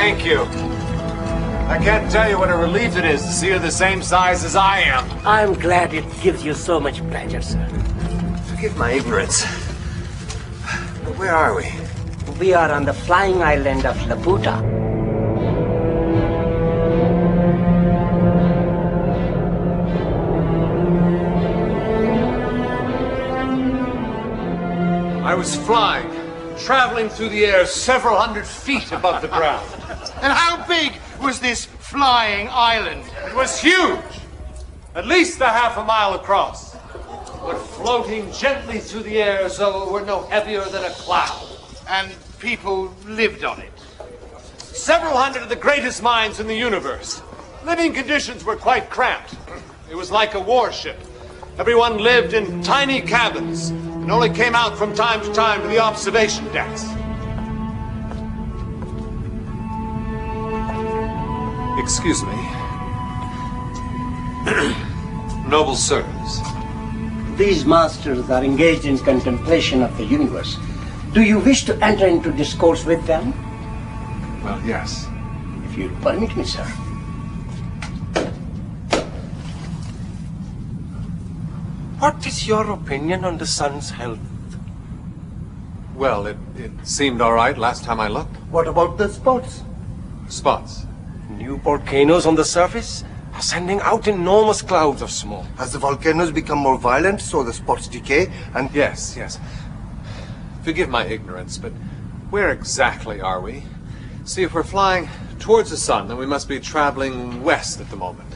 Thank you. I can't tell you what a relief it is to see her the same size as I am. I'm glad it gives you so much pleasure, sir. Forgive my ignorance. But where are we? We are on the flying island of Laputa. I was flying, traveling through the air several hundred feet above the ground. And how big was this flying island? It was huge, at least a half a mile across, but floating gently through the air as though it were no heavier than a cloud. And people lived on it. Several hundred of the greatest minds in the universe. Living conditions were quite cramped. It was like a warship. Everyone lived in tiny cabins and only came out from time to time to the observation decks. Excuse me. Noble sirs. These masters are engaged in contemplation of the universe. Do you wish to enter into discourse with them? Well, yes. If you'll permit me, sir. What is your opinion on the sun's health? Well, it seemed all right last time I looked. What about the spots? Spots. New volcanoes on the surface are sending out enormous clouds of smoke. As the volcanoes become more violent, so the spots decay, and... Yes, yes. Forgive my ignorance, but where exactly are we? See, if we're flying towards the sun, then we must be traveling west at the moment.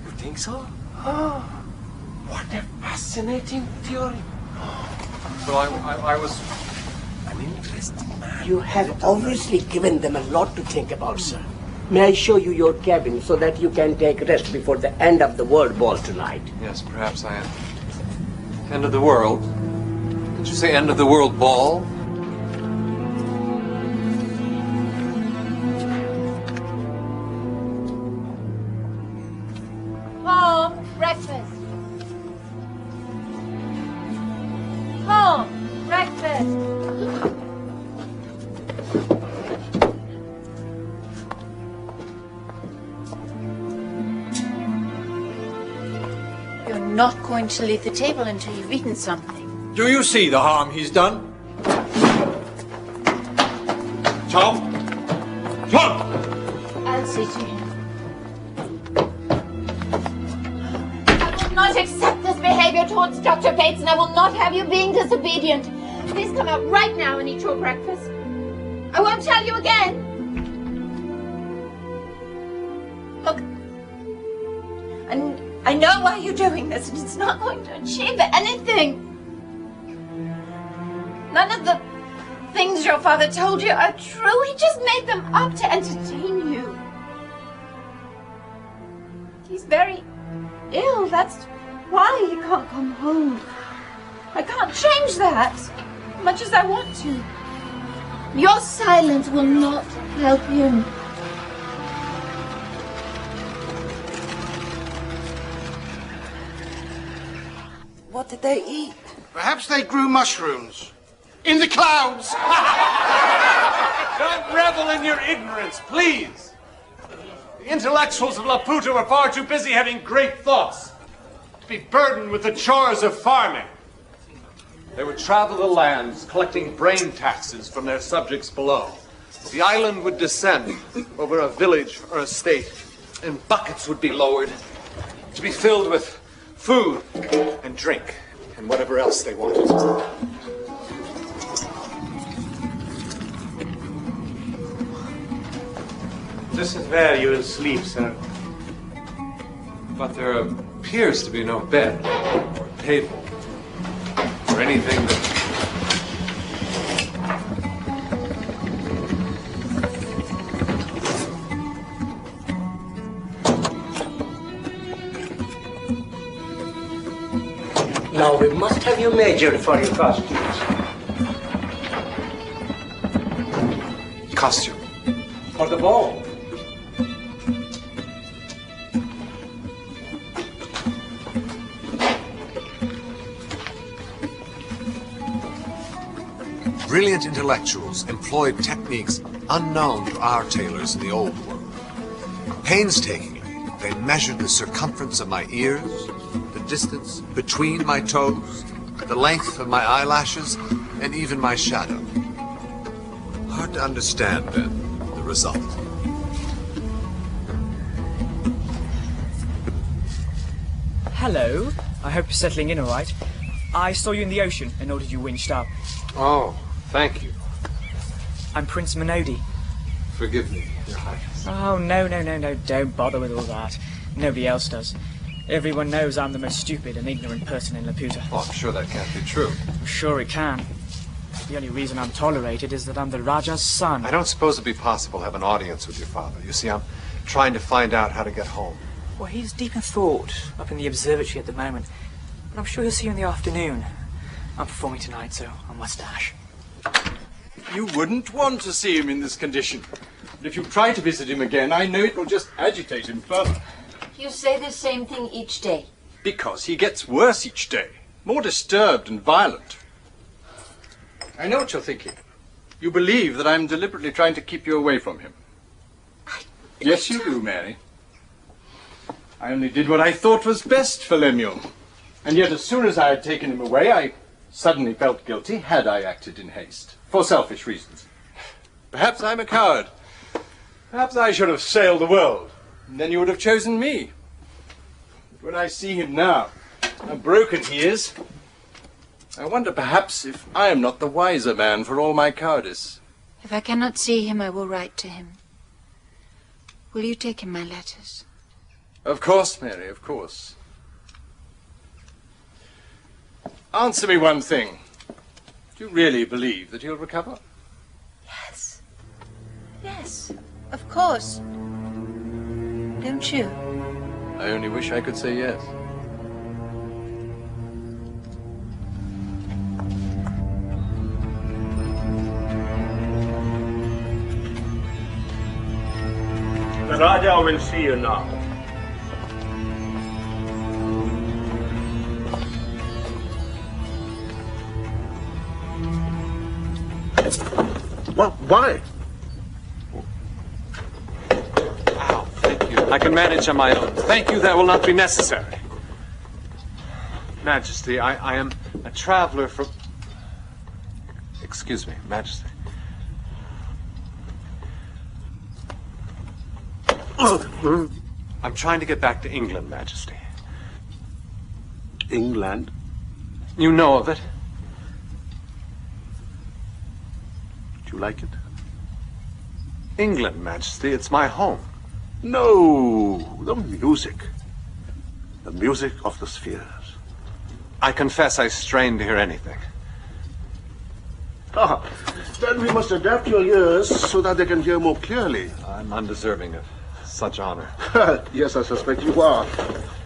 You think so? Oh, what a fascinating theory. Well, I was... An interesting man. You have obviously given them a lot to think about, sir. May I show you your cabin so that you can take rest before the end of the world ball tonight? Yes, perhaps I am. End of the world? Did you say end of the world ball? Home, breakfast. Home, breakfast. You're not going to leave the table until you've eaten something. Do you see the harm he's done? Tom? Tom! I'll see to him. I will not accept this behavior towards Dr. Bates, and I will not have you being disobedient. Please come out right now and eat your breakfast. I won't tell you again. Look, I know why you're doing this, and it's not going to achieve anything. None of the things your father told you are true. He just made them up to entertain you. He's very ill. That's why he can't come home. I can't change that, much as I want to. Your silence will not help him. What did they eat? Perhaps they grew mushrooms. In the clouds! Don't revel in your ignorance, please. The intellectuals of Laputa were far too busy having great thoughts to be burdened with the chores of farming. They would travel the lands, collecting brain taxes from their subjects below. The island would descend over a village or a state, and buckets would be lowered to be filled with food and drink and whatever else they wanted. This is where you will sleep, sir. But there appears to be no bed or table or anything that... Now we must have you measured for your costumes. Costume? For the ball. brilliant intellectuals employed techniques unknown to our tailors in the old world. Painstakingly, they measured the circumference of my ears, the distance between my toes, the length of my eyelashes, and even my shadow. Hard to understand, then, the result. Hello. I hope you're settling in all right. I saw you in the ocean and ordered you winched up. Oh, thank you. I'm Prince Minodi. Forgive me, Your Highness. Oh, no. Don't bother with all that. Nobody else does. Everyone knows I'm the most stupid and ignorant person in Laputa. Oh, I'm sure that can't be true. I'm sure it can. The only reason I'm tolerated is that I'm the Raja's son. I don't suppose it'd be possible to have an audience with your father. You see, I'm trying to find out how to get home. Well, he's deep in thought up in the observatory at the moment. But I'm sure he'll see you in the afternoon. I'm performing tonight, so I must dash. You wouldn't want to see him in this condition. But if you try to visit him again, I know it will just agitate him further. You say the same thing each day. Because he gets worse each day. More disturbed and violent. I know what you're thinking. You believe that I'm deliberately trying to keep you away from him. Yes, you do, Mary. I only did what I thought was best for Lemuel. And yet, as soon as I had taken him away, I suddenly felt guilty had I acted in haste. For selfish reasons. Perhaps I'm a coward. Perhaps I should have sailed the world. And then you would have chosen me. But when I see him now, how broken he is, I wonder perhaps if I am not the wiser man for all my cowardice. If I cannot see him, I will write to him. Will you take him my letters? Of course, Mary, of course. Answer me one thing. Do you really believe that he'll recover? Yes. Yes, of course. Don't you? I only wish I could say yes. The Raja will see you now. Well, why? Ow, thank you. I can manage on my own. Thank you, that will not be necessary. Majesty, I am a traveler from... Excuse me, Majesty. I'm trying to get back to England, Majesty. England? You know of it? Do you like it? England, Majesty. It's my home. No, the music. The music of the spheres. I confess I strain to hear anything. Ah, then we must adapt your ears so that they can hear more clearly. I'm undeserving of such honor. Yes, I suspect you are.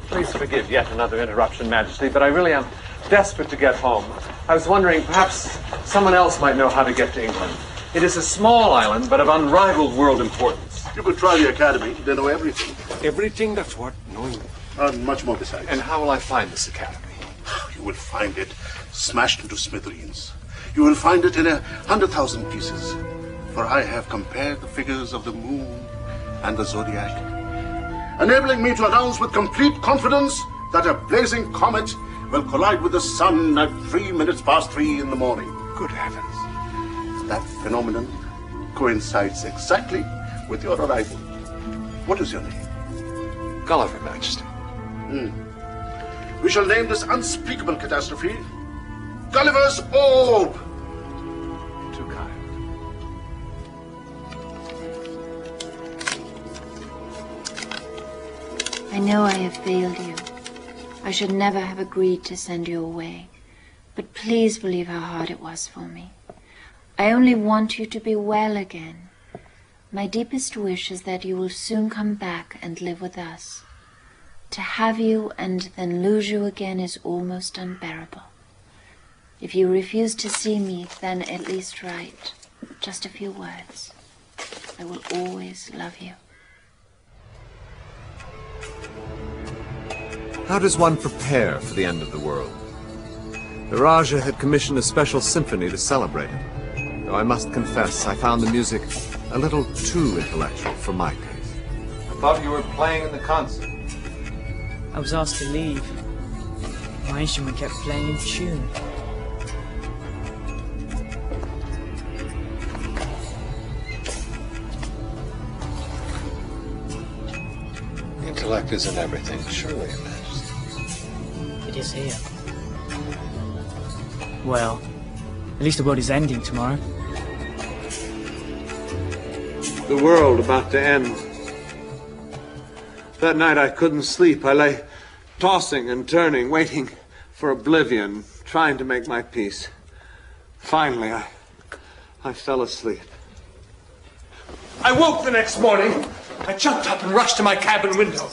Please forgive yet another interruption, Majesty, but I really am desperate to get home. I was wondering, perhaps someone else might know how to get to England. It is a small island, but of unrivaled world importance. You could try the academy. They know everything. Everything that's worth knowing. And much more besides. And how will I find this academy? You will find it smashed into smithereens. You will find it in 100,000 pieces. For I have compared the figures of the moon and the zodiac, enabling me to announce with complete confidence that a blazing comet will collide with the sun at 3:03 in the morning. Good heavens. That phenomenon coincides exactly with your arrival. What is your name? Gulliver, Majesty. We shall name this unspeakable catastrophe Gulliver's Orb. Too kind. I know I have failed you. I should never have agreed to send you away. But please believe how hard it was for me. I only want you to be well again. My deepest wish is that you will soon come back and live with us. To have you and then lose you again is almost unbearable. If you refuse to see me, then at least write just a few words. I will always love you. How does one prepare for the end of the world? The Raja had commissioned a special symphony to celebrate it. though I must confess I found the music a little too intellectual for my taste. I thought you were playing in the concert. I was asked to leave. My instrument kept playing in tune. Intellect isn't everything, surely, Your Majesty. It is here. Well, at least the world is ending tomorrow. The world about to end. That night I couldn't sleep. I lay tossing and turning, waiting for oblivion, trying to make my peace. Finally, I fell asleep. I woke the next morning. I jumped up and rushed to my cabin window.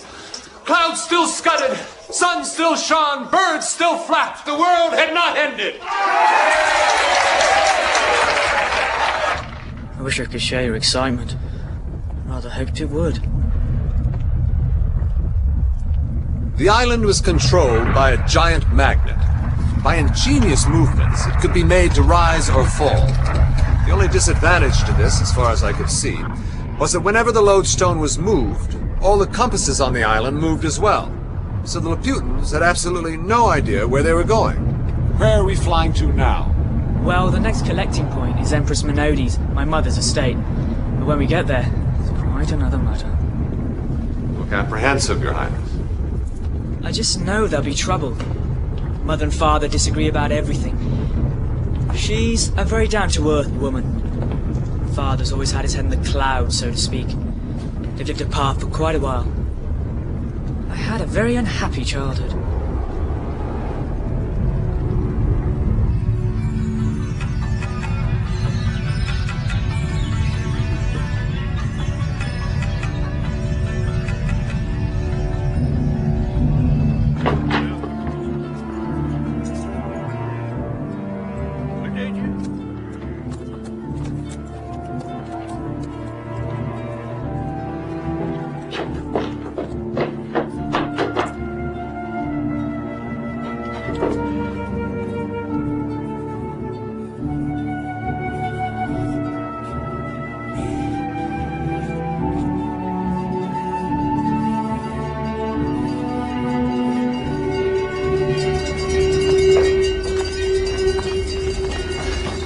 Clouds still scudded, sun still shone, birds still flapped. The world had not ended. I wish I could share your excitement. Rather hoped it would. The island was controlled by a giant magnet. By ingenious movements, it could be made to rise or fall. The only disadvantage to this, as far as I could see, was that whenever the lodestone was moved, all the compasses on the island moved as well. So the Laputans had absolutely no idea where they were going. Where are we flying to now? Well, the next collecting point is Empress Minodi's, my mother's estate. But when we get there, it's quite another matter. Look apprehensive, Your Highness. I just know there'll be trouble. Mother and father disagree about everything. She's a very down-to-earth woman. Father's always had his head in the clouds, so to speak. They've lived apart for quite a while. I had a very unhappy childhood.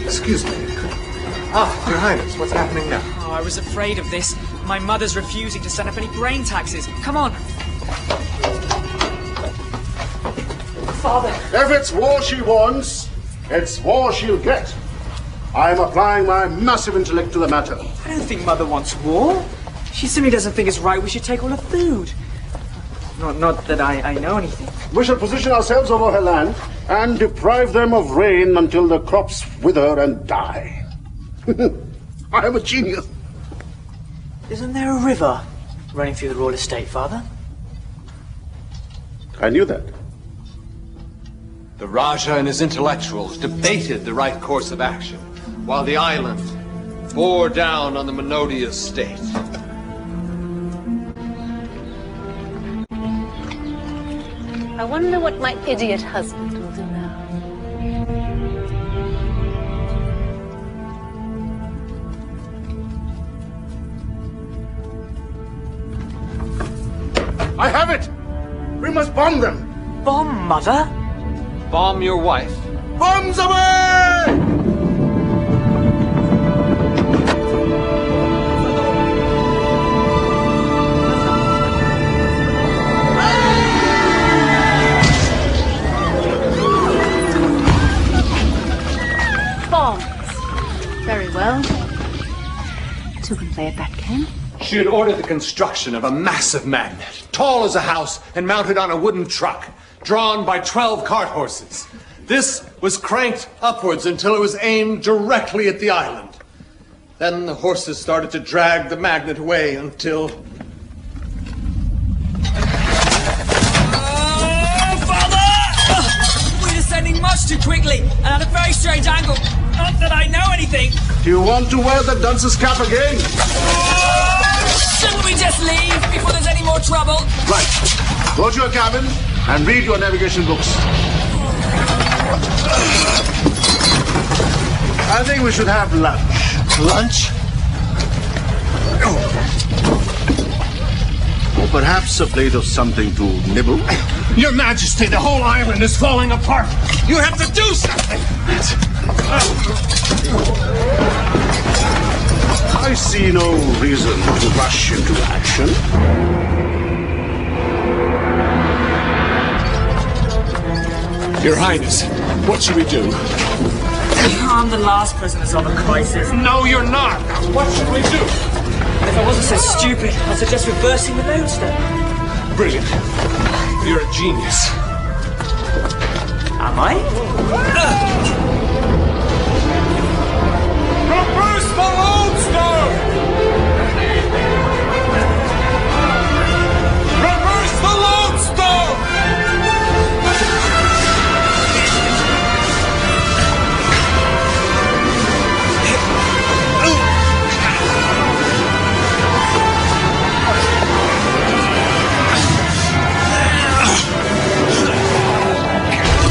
Excuse me. Your Highness, what's happening now? Oh, I was afraid of this. My mother's refusing to send up any grain taxes. Come on. Father. If it's war she wants, it's war she'll get. I'm applying my massive intellect to the matter. I don't think Mother wants war. She simply doesn't think it's right we should take all her food. Not that I know anything. We shall position ourselves over her land and deprive them of rain until the crops wither and die. I am a genius. Isn't there a river running through the royal estate, Father? I knew that. The Raja and his intellectuals debated the right course of action, while the island bore down on the Minodi estate. I wonder what my idiot husband will do now. I have it! We must bomb them! Bomb Mother? Bomb your wife? Bombs away! Bombs. Very well. Two can play at that game. She had ordered the construction of a massive magnet, tall as a house and mounted on a wooden truck, drawn by 12 cart horses. This was cranked upwards until it was aimed directly at the island. Then the horses started to drag the magnet away until... Father! We're descending much too quickly and at a very strange angle. Not that I know anything. Do you want to wear the dunce's cap again? Shouldn't we just leave before there's any more trouble? Right. Go to your cabin and read your navigation books. I think we should have lunch. Lunch? Or perhaps a plate of something to nibble. Your Majesty, the whole island is falling apart. You have to do something. I see no reason to rush into action. Your Highness, what should we do? I'm the last prisoners of a crisis. No, you're not. What should we do? If I wasn't so stupid, I'd suggest reversing the lodestone. Brilliant. You're a genius. Am I? Reverse the lodestone! Reverse the lodestone!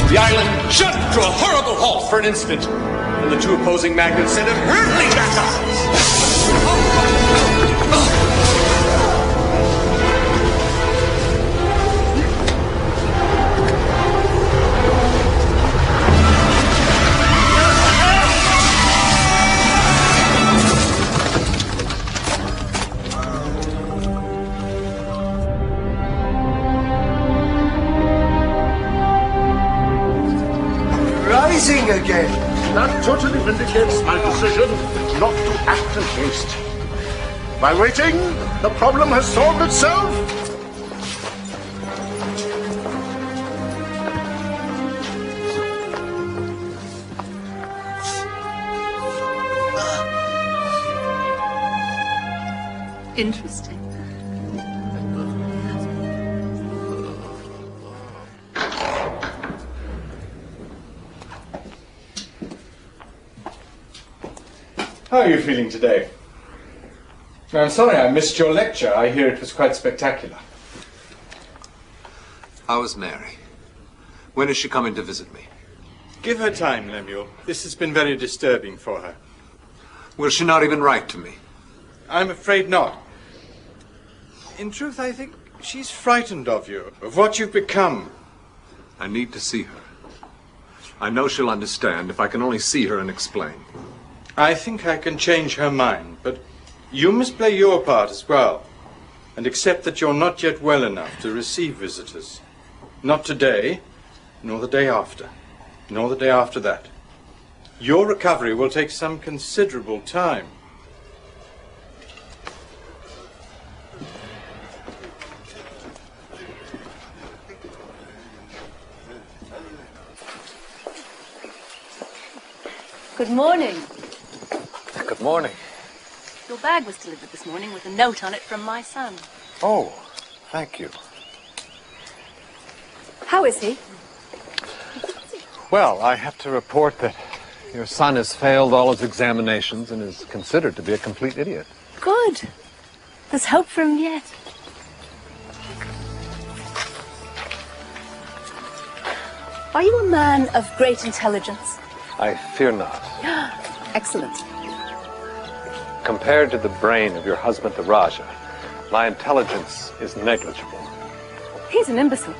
The island jumped to a horrible halt for an instant, and the two opposing magnets sent it hurtling backwards. Rising again. That totally vindicates my decision not to act in haste. By waiting, the problem has solved itself. Interesting. How are you feeling today? I'm sorry I missed your lecture. I hear it was quite spectacular. How is Mary? When is she coming to visit me? Give her time, Lemuel. This has been very disturbing for her. Will she not even write to me? I'm afraid not. In truth, I think she's frightened of you, of what you've become. I need to see her. I know she'll understand if I can only see her and explain. I think I can change her mind, but you must play your part as well, and accept that you're not yet well enough to receive visitors. Not today, nor the day after, nor the day after that. Your recovery will take some considerable time. Good morning. Good morning. Your bag was delivered this morning with a note on it from my son. Oh, thank you. How is he? Well, I have to report that your son has failed all his examinations and is considered to be a complete idiot. Good. There's hope for him yet. Are you a man of great intelligence? I fear not. Excellent. Compared to the brain of your husband, the Raja, my intelligence is negligible. He's an imbecile.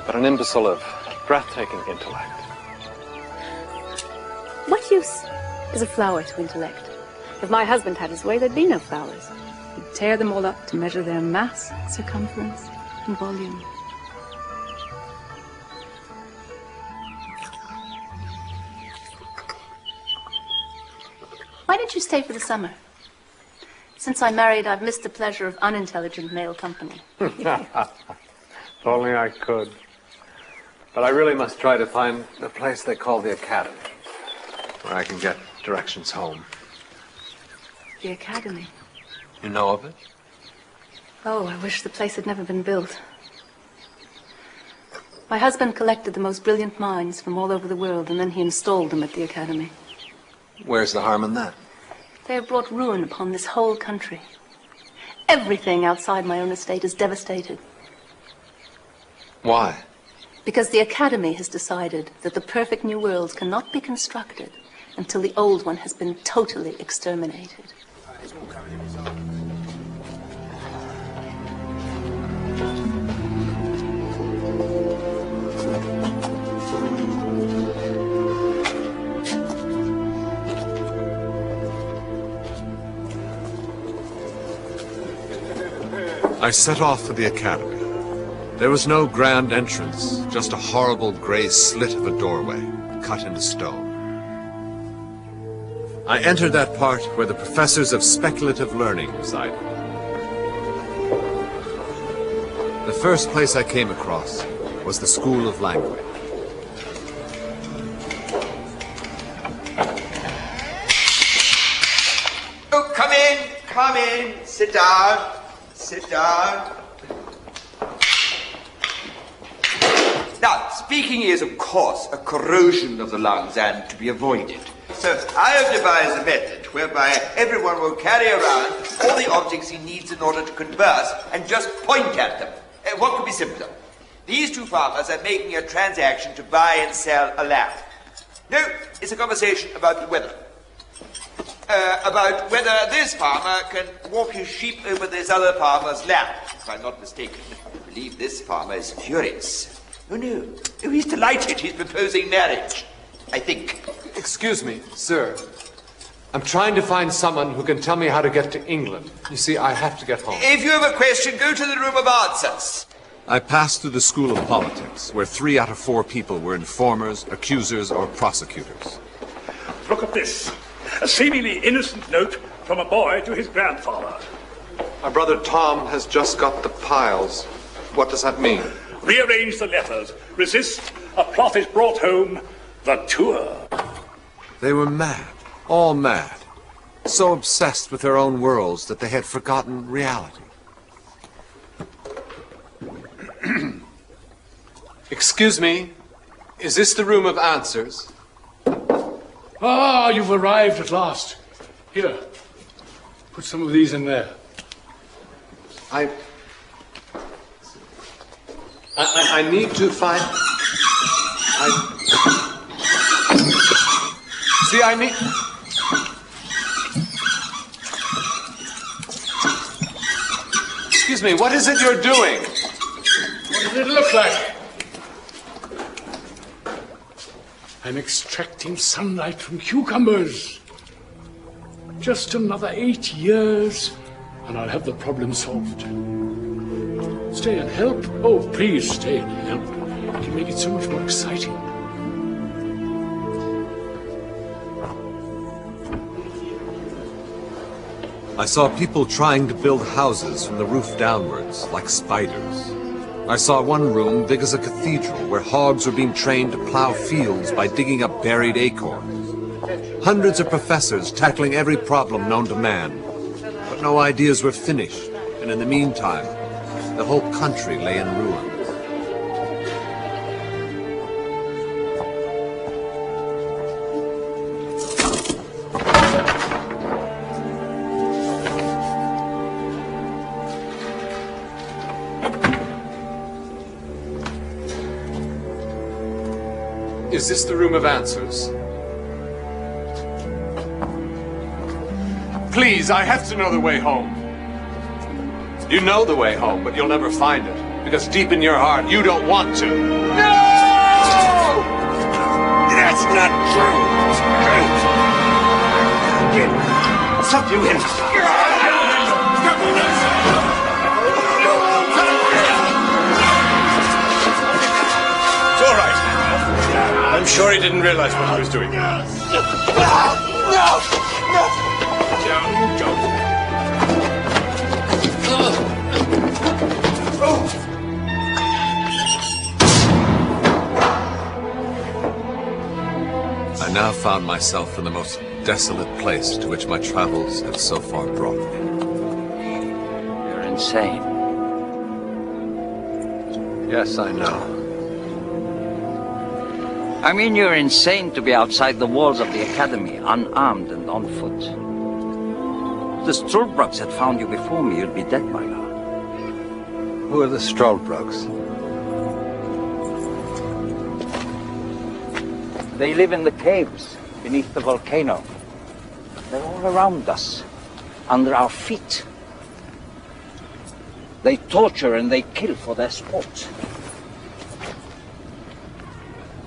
But an imbecile of breathtaking intellect. What use is a flower to intellect? If my husband had his way, there'd be no flowers. He'd tear them all up to measure their mass, circumference, and volume. Why don't you stay for the summer? Since I'm married, I've missed the pleasure of unintelligent male company. If only I could. But I really must try to find the place they call the Academy, where I can get directions home. The Academy? You know of it? Oh, I wish the place had never been built. My husband collected the most brilliant minds from all over the world, and then he installed them at the Academy. Where's the harm in that? They have brought ruin upon this whole country. Everything outside my own estate is devastated. Why? Because the Academy has decided that the perfect new world cannot be constructed until the old one has been totally exterminated. I set off for the academy. There was no grand entrance, just a horrible gray slit of a doorway, cut into stone. I entered that part where the professors of speculative learning resided. The first place I came across was the School of Language. Oh, come in, sit down. Sit down. Now, speaking is, of course, a corrosion of the lungs and to be avoided. So I have devised a method whereby everyone will carry around all the objects he needs in order to converse and just point at them. What could be simpler? These two farmers are making a transaction to buy and sell a lamb. No, it's a conversation about the weather. About whether this farmer can walk his sheep over this other farmer's land. If I'm not mistaken, I believe this farmer is furious. Oh, no. Oh, he's delighted. He's proposing marriage, I think. Excuse me, sir. I'm trying to find someone who can tell me how to get to England. You see, I have to get home. If you have a question, go to the room of answers. I passed through the School of Politics, where 3 out of 4 people were informers, accusers, or prosecutors. Look at this. A seemingly innocent note from a boy to his grandfather. My brother Tom has just got the piles. What does that mean? Rearrange the letters. Resist. A plot is brought home. The tour. They were mad. All mad. So obsessed with their own worlds that they had forgotten reality. Excuse me. Is this the room of answers? Ah, you've arrived at last. Here, put some of these in there. I need to find... See, I need... Excuse me, what is it you're doing? What does it look like? I'm extracting sunlight from cucumbers. Just another 8 years, and I'll have the problem solved. Stay and help? Oh, please stay and help. It can make it so much more exciting. I saw people trying to build houses from the roof downwards, like spiders. I saw one room big as a cathedral where hogs were being trained to plow fields by digging up buried acorns. Hundreds of professors tackling every problem known to man. But no ideas were finished, and in the meantime, the whole country lay in ruins. Is this the room of answers? Please, I have to know the way home. You know the way home, but you'll never find it. Because deep in your heart, you don't want to. No! That's not true. Stop you in. It's all right. I'm sure he didn't realize what he was doing. No! Don't. I now found myself in the most desolate place to which my travels had so far brought me. You're insane. Yes, I know. I mean, you're insane to be outside the walls of the Academy, unarmed and on foot. If the Struldbrugs had found you before me, you'd be dead by now. Who are the Struldbrugs? They live in the caves, beneath the volcano. They're all around us, under our feet. They torture and they kill for their sport.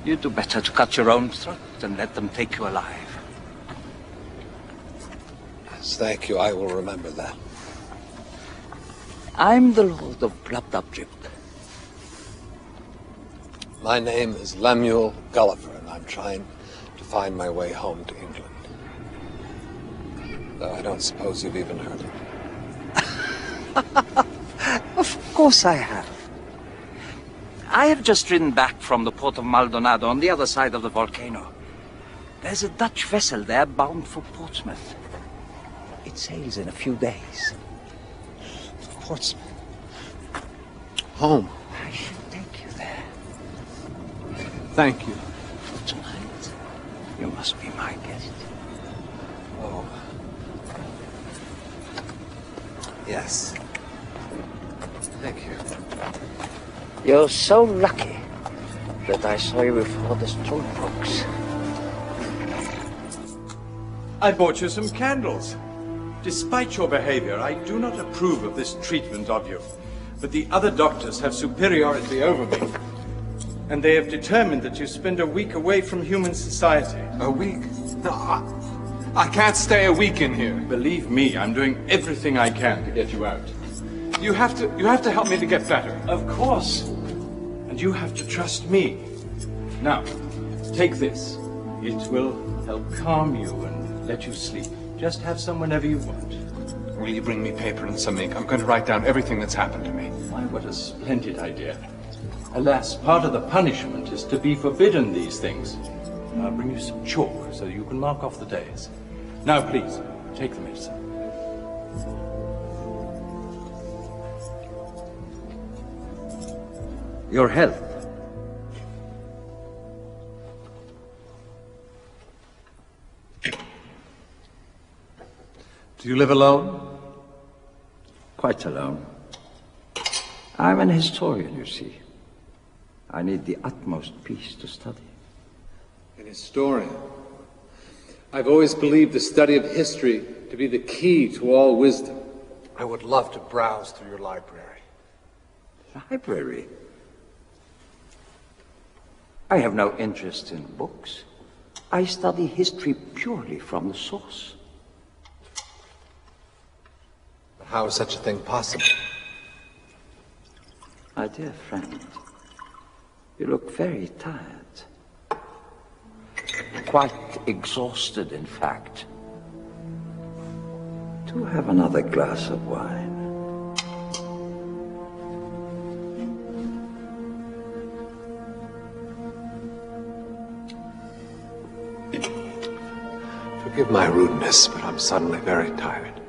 You do better to cut your own throat than let them take you alive. Yes, thank you. I will remember that. I'm the Lord of Blubdubdrip. My name is Lemuel Gulliver, and I'm trying to find my way home to England. Though I don't suppose you've even heard of it. Of course I have. I have just ridden back from the port of Maldonado on the other side of the volcano. There's a Dutch vessel there bound for Portsmouth. It sails in a few days. Portsmouth? Home? I should take you there. Thank you. Tonight, you must be my guest. Oh. Yes. Thank you. You're so lucky that I saw you before the Struldbrugs. I bought you some candles. Despite your behavior, I do not approve of this treatment of you. But the other doctors have superiority over me. And they have determined that you spend a week away from human society. A week? No, I can't stay a week in here. Believe me, I'm doing everything I can to get you out. You have to help me to get better. Of course. And you have to trust me. Now, take this. It will help calm you and let you sleep. Just have some whenever you want. Will you bring me paper and some ink? I'm going to write down everything that's happened to me. Why, what a splendid idea. Alas, part of the punishment is to be forbidden these things. I'll bring you some chalk so you can mark off the days. Now, please, take the medicine. Your health. Do you live alone? Quite alone. I'm an historian, you see. I need the utmost peace to study. An historian? I've always believed the study of history to be the key to all wisdom. I would love to browse through your library. Library? I have no interest in books. I study history purely from the source. But how is such a thing possible? My dear friend, you look very tired. Quite exhausted, in fact. Do have another glass of wine. Forgive my rudeness, but I'm suddenly very tired.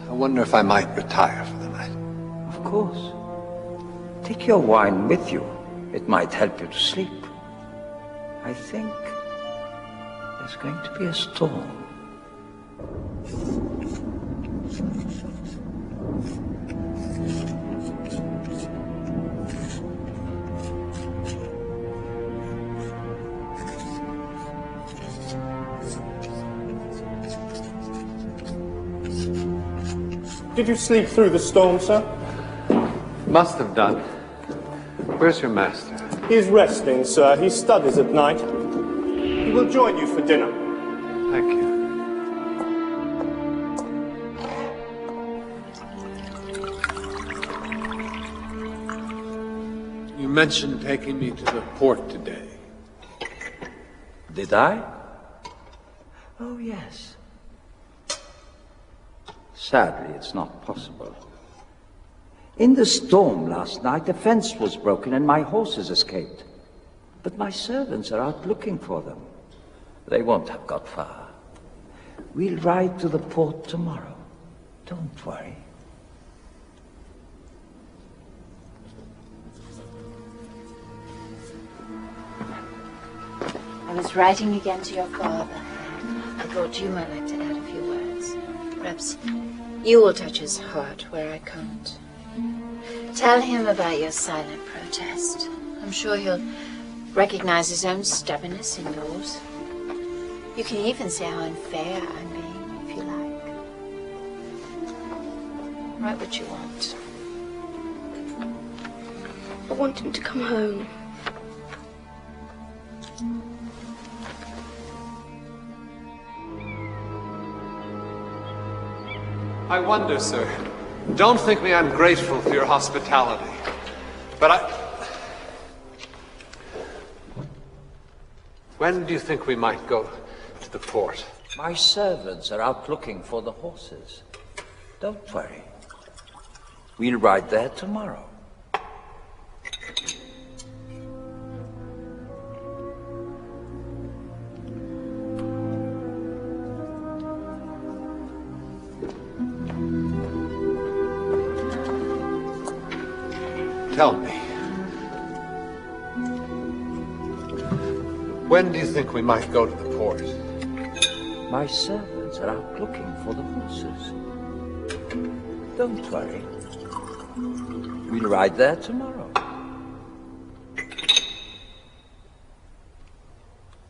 I wonder if I might retire for the night. Of course. Take your wine with you. It might help you to sleep. I think there's going to be a storm. Did you sleep through the storm, sir? Must have done. Where's your master? He's resting, sir. He studies at night. He will join you for dinner. Thank you. You mentioned taking me to the port today. Did I? Oh, yes. Sadly, it's not possible. In the storm last night, a fence was broken and my horses escaped. But my servants are out looking for them. They won't have got far. We'll ride to the port tomorrow. Don't worry. I was writing again to your father. I thought you might like to add a few words. Perhaps you will touch his heart where I can't. Tell him about your silent protest. I'm sure he'll recognize his own stubbornness in yours. You can even see how unfair I'm being, if you like. Write what you want. I want him to come home. I wonder, sir. Don't think me ungrateful for your hospitality. But when do you think we might go to the port? My servants are out looking for the horses. Don't worry. We'll ride there tomorrow. Tell me. When do you think we might go to the port? My servants are out looking for the horses. Don't worry. We'll ride there tomorrow.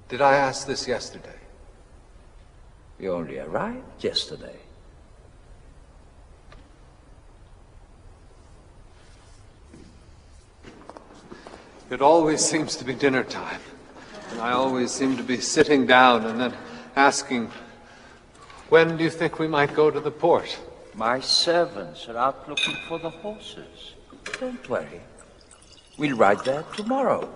Did I ask this yesterday? You only arrived yesterday. It always seems to be dinner time. And I always seem to be sitting down and then asking, when do you think we might go to the port? My servants are out looking for the horses. Don't worry. We'll ride there tomorrow.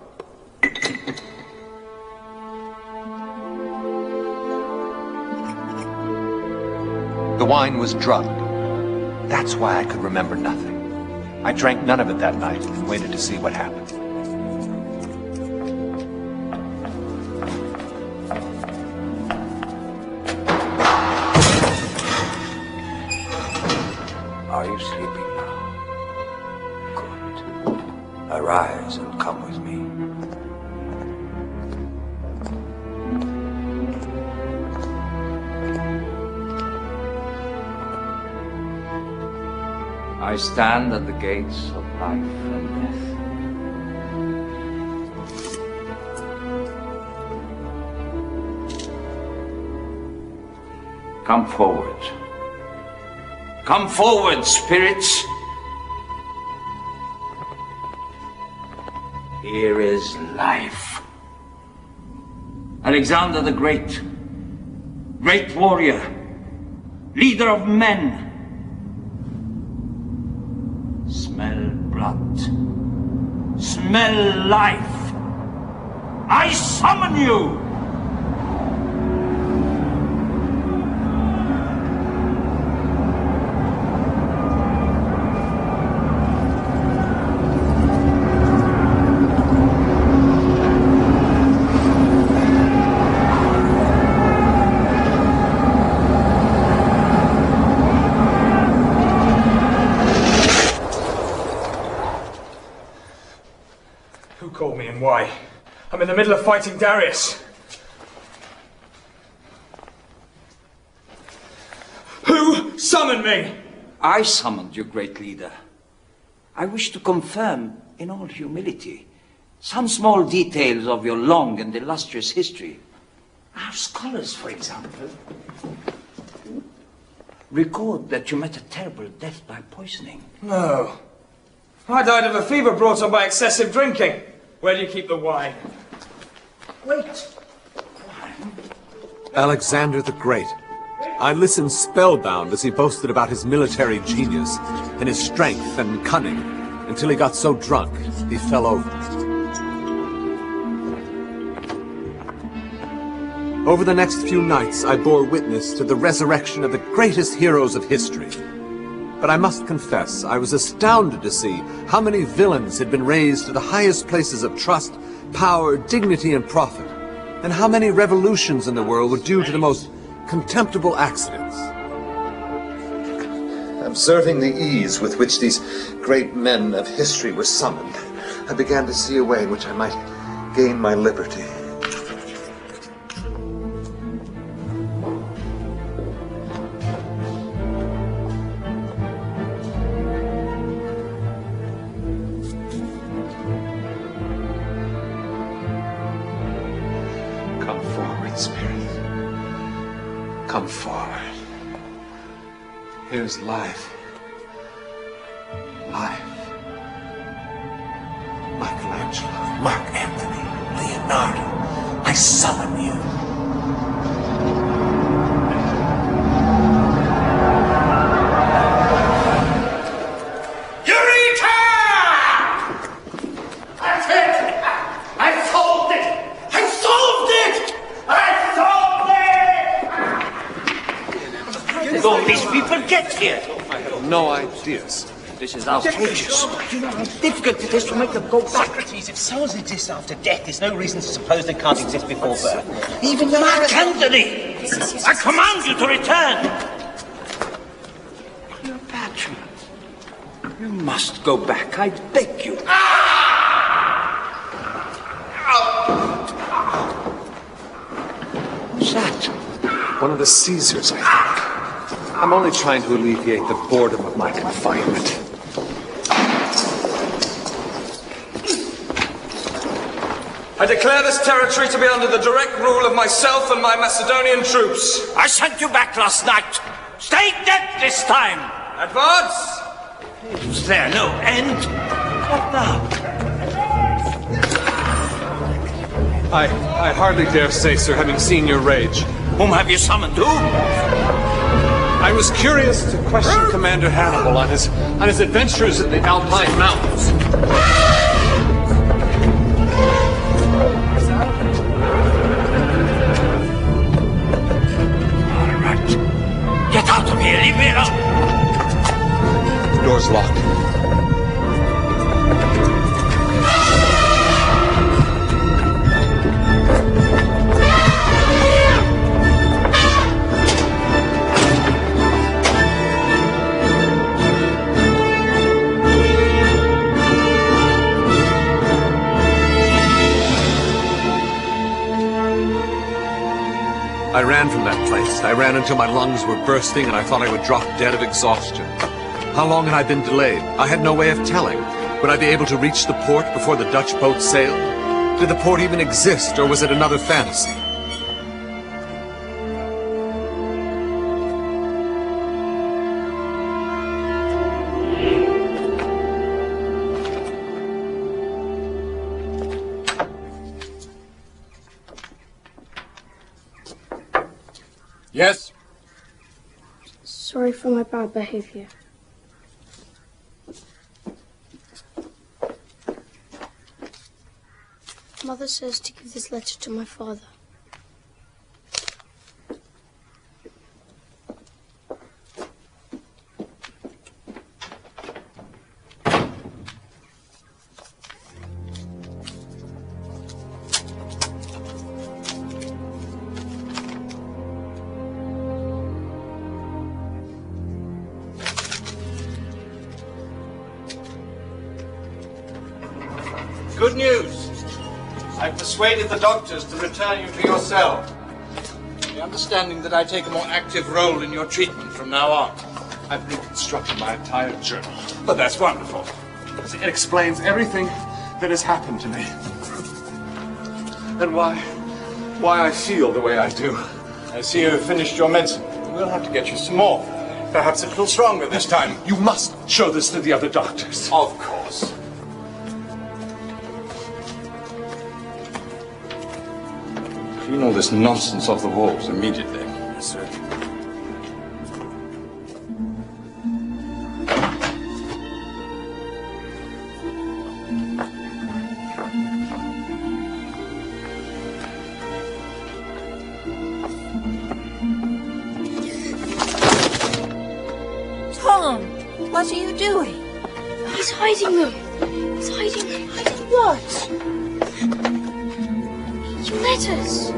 The wine was drugged. That's why I could remember nothing. I drank none of it that night and waited to see what happened. Are you sleeping now? Good. Arise and come with me. I stand at the gates of life and death. Come forward. Come forward, spirits. Here is life. Alexander the Great, great warrior, leader of men. Smell blood. Smell life. I summon you! Why? I'm in the middle of fighting Darius. Who summoned me? I summoned you, great leader. I wish to confirm, in all humility, some small details of your long and illustrious history. Our scholars, for example, record that you met a terrible death by poisoning. No. I died of a fever brought on by excessive drinking. Where do you keep the wine? Wait. Alexander the Great. I listened spellbound as he boasted about his military genius and his strength and cunning until he got so drunk he fell over. Over the next few nights, I bore witness to the resurrection of the greatest heroes of history. But I must confess, I was astounded to see how many villains had been raised to the highest places of trust, power, dignity, and profit, and how many revolutions in the world were due to the most contemptible accidents. Observing the ease with which these great men of history were summoned, I began to see a way in which I might gain my liberty. Spirit, come forward. Here's life. Life. Michelangelo, Mark Anthony, Leonardo, I summon you. Eureka! That's it! I solved it! I solved it! I solved it! Did all these people get here? I have no ideas. This is outrageous. You know how difficult it is to make them go back. Socrates, if souls exist after death, there's no reason to suppose they can't exist before birth. Even Mark Anthony! I command you to return! Cleopatra, you must go back, I beg you. Who's that? One of the Caesars, I think. I'm only trying to alleviate the boredom of my confinement. I declare this territory to be under the direct rule of myself and my Macedonian troops. I sent you back last night. Stay dead this time. Advance! Is there no end? What now? I hardly dare say, sir, having seen your rage. Whom have you summoned? Who? I was curious to question Commander Hannibal on his adventures in the Alpine Mountains. Get out of here! Leave me alone! The door's locked. I ran from that place. I ran until my lungs were bursting and I thought I would drop dead of exhaustion. How long had I been delayed? I had no way of telling. Would I be able to reach the port before the Dutch boat sailed? Did the port even exist, or was it another fantasy? Yes? Sorry for my bad behavior. Mother says to give this letter to my father. Good news. I've persuaded the doctors to return you to your cell. The understanding that I take a more active role in your treatment from now on. I've reconstructed my entire journal. But that's wonderful. It explains everything that has happened to me. And why I feel the way I do. I see you have finished your medicine. We'll have to get you some more. Perhaps a little stronger this time. You must show this to the other doctors. Of course. Clean all this nonsense off the walls immediately. Yes, sir. Tom, what are you doing? He's hiding them. He's hiding them. Hiding what? Your letters.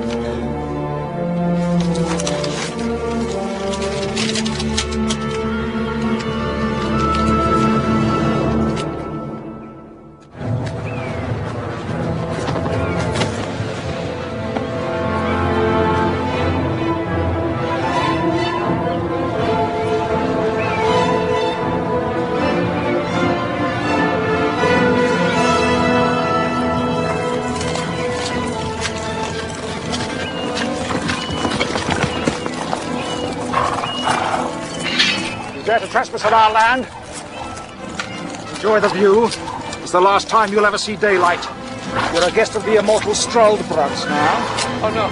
Dare to trespass on our land? Enjoy the view. It's the last time you'll ever see daylight. You're a guest of the immortal Stroldbrugs now. Oh, no.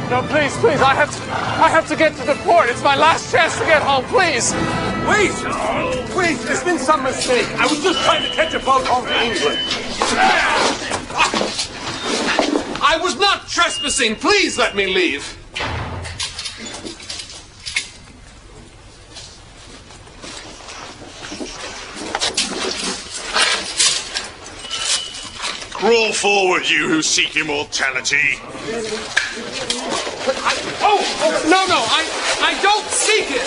No, please, please, I have to get to the port. It's my last chance to get home, please. Wait! Wait, there's been some mistake. I was just trying to catch a boat home to England. I was not trespassing. Please let me leave. Roll forward, you who seek immortality. No, I don't seek it.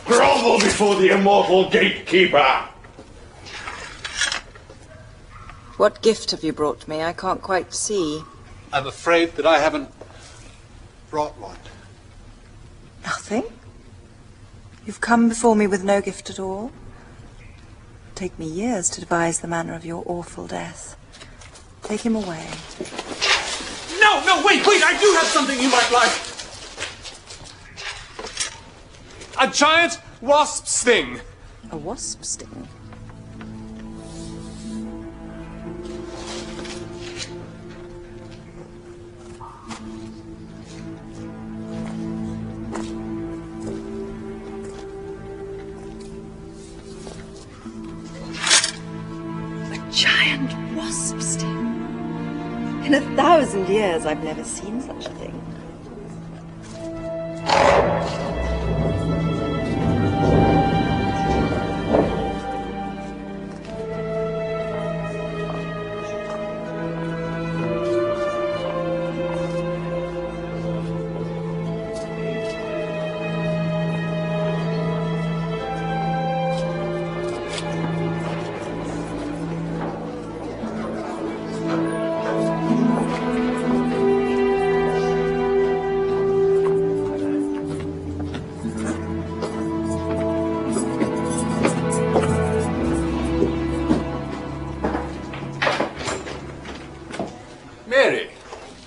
Grovel before the immortal gatekeeper. What gift have you brought me? I can't quite see. I'm afraid that I haven't brought one. Nothing? You've come before me with no gift at all? It'll take me years to devise the manner of your awful death. Take him away. No, wait, I do have something you might like. A giant wasp sting. A wasp sting? Giant wasp sting. In 1,000 years, I've never seen such a thing.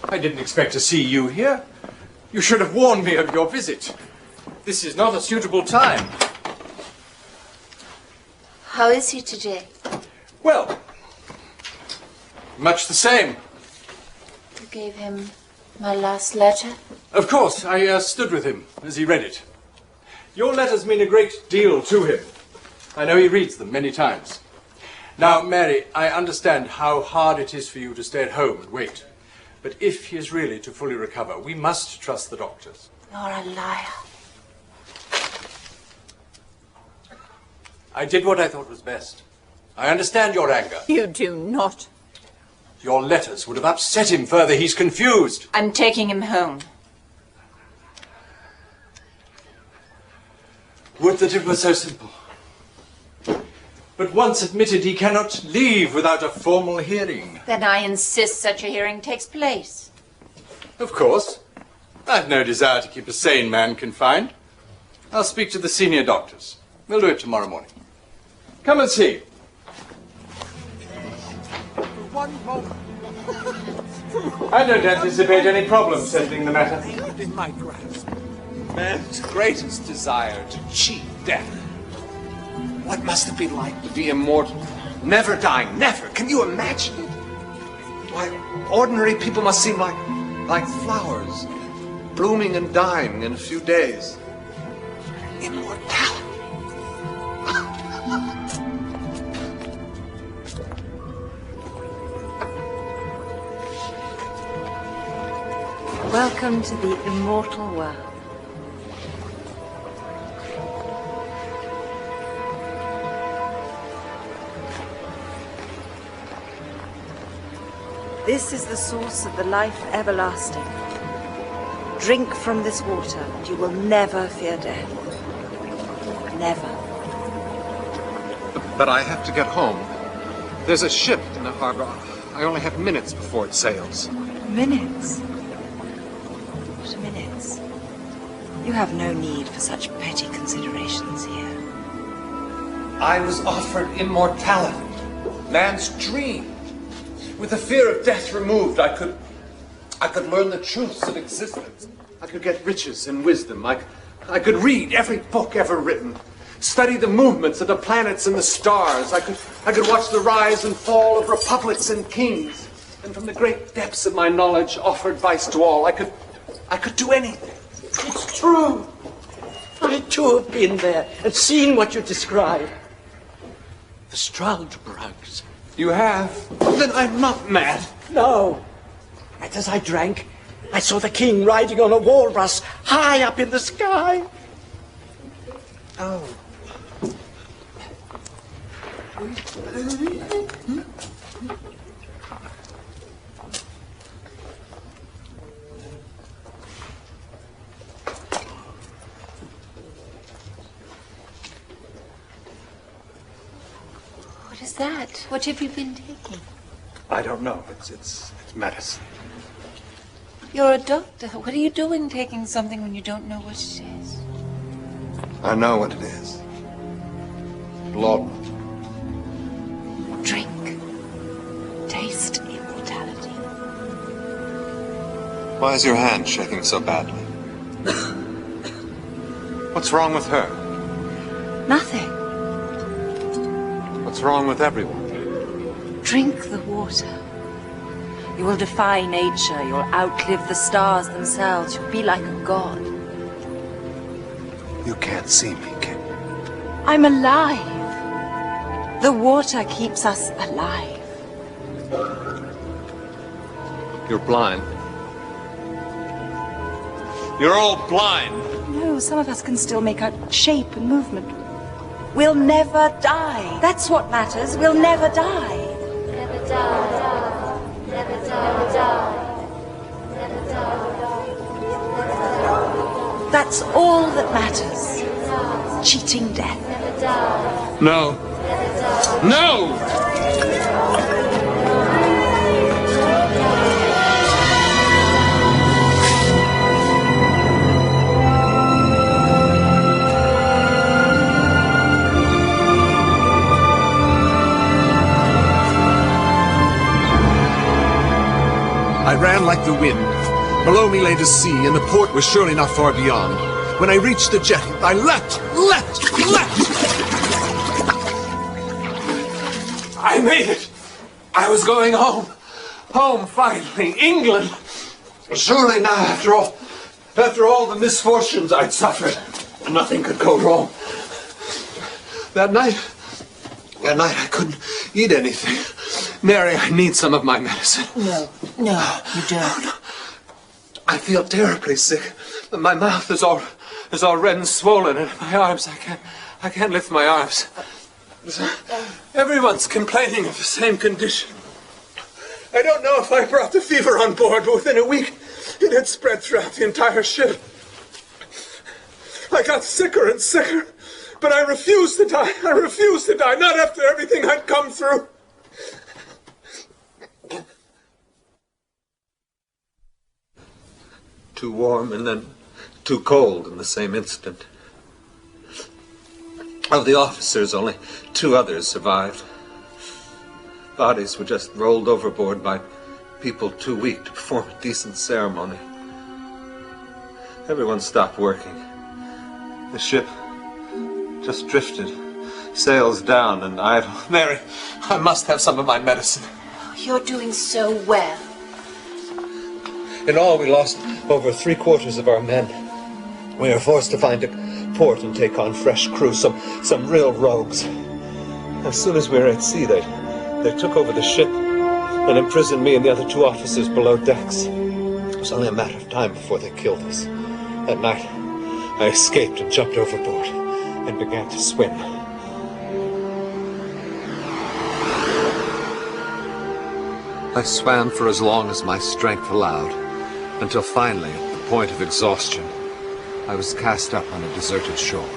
I didn't expect to see you here. You should have warned me of your visit. This is not a suitable time. How is he today? Well, much the same. You gave him my last letter? Of course, I stood with him as he read it. Your letters mean a great deal to him. I know he reads them many times. Now, Mary, I understand how hard it is for you to stay at home and wait. But if he is really to fully recover, we must trust the doctors. You're a liar. I did what I thought was best. I understand your anger. You do not. Your letters would have upset him further. He's confused. I'm taking him home. Would that it were so simple. But once admitted, he cannot leave without a formal hearing. Then I insist such a hearing takes place. Of course. I've no desire to keep a sane man confined. I'll speak to the senior doctors. We'll do it tomorrow morning. Come and see. One moment. I don't anticipate any problem settling the matter. In my grasp. Man's greatest desire to cheat death. What must it be like to be immortal? Never dying, never. Can you imagine it? Why, ordinary people must seem like flowers, blooming and dying in a few days. Immortality. Welcome to the immortal world. This is the source of the life everlasting. Drink from this water, and you will never fear death. Never. But I have to get home. There's a ship in the harbor. I only have minutes before it sails. Minutes? What minutes? You have no need for such petty considerations here. I was offered immortality, man's dream. With the fear of death removed, I could I could learn the truths of existence. I could get riches and wisdom. I could read every book ever written. Study the movements of the planets and the stars. I could watch the rise and fall of republics and kings. And from the great depths of my knowledge offer advice to all. I could do anything. It's true. I too have been there and seen what you describe. The Struldbrugs. You have? Then I'm not mad. No. And as I drank, I saw the king riding on a walrus high up in the sky. Oh. What is that? What have you been taking? I don't know. It's medicine. You're a doctor. What are you doing taking something when you don't know what it is? I know what it is. Blood. Drink. Taste immortality. Why is your hand shaking so badly? What's wrong with her? Nothing. What's wrong with everyone? Drink the water. You will defy nature. You'll outlive the stars themselves. You'll be like a god. You can't see me, can you? I'm alive. The water keeps us alive. You're blind. You're all blind. No, some of us can still make out shape and movement. We'll never die. That's what matters. We'll never die. Never die. Never die. Never die. That's all that matters. Cheating death. No. No! I ran like the wind. Below me lay the sea, and the port was surely not far beyond. When I reached the jetty, I leapt! I made it! I was going home. Home, finally. England! Surely now, after all the misfortunes I'd suffered, nothing could go wrong. That night I couldn't eat anything. Mary, I need some of my medicine. No, you don't. I feel terribly sick. My mouth is all red and swollen, and my arms, I can't lift my arms. Everyone's complaining of the same condition. I don't know if I brought the fever on board, but within a week it had spread throughout the entire ship. I got sicker and sicker, but I refused to die. I refused to die, not after everything I'd come through. Too warm and then too cold in the same instant. Of the officers, only 2 others survived. Bodies were just rolled overboard by people too weak to perform a decent ceremony. Everyone stopped working. The ship just drifted, sails down, and idle. Mary, I must have some of my medicine. You're doing so well. In all, we lost over 3/4 of our men. We were forced to find a port and take on fresh crew, some real rogues. As soon as we were at sea, they took over the ship and imprisoned me and the other 2 officers below decks. It was only a matter of time before they killed us. That night, I escaped and jumped overboard and began to swim. I swam for as long as my strength allowed, until finally, at the point of exhaustion, I was cast up on a deserted shore.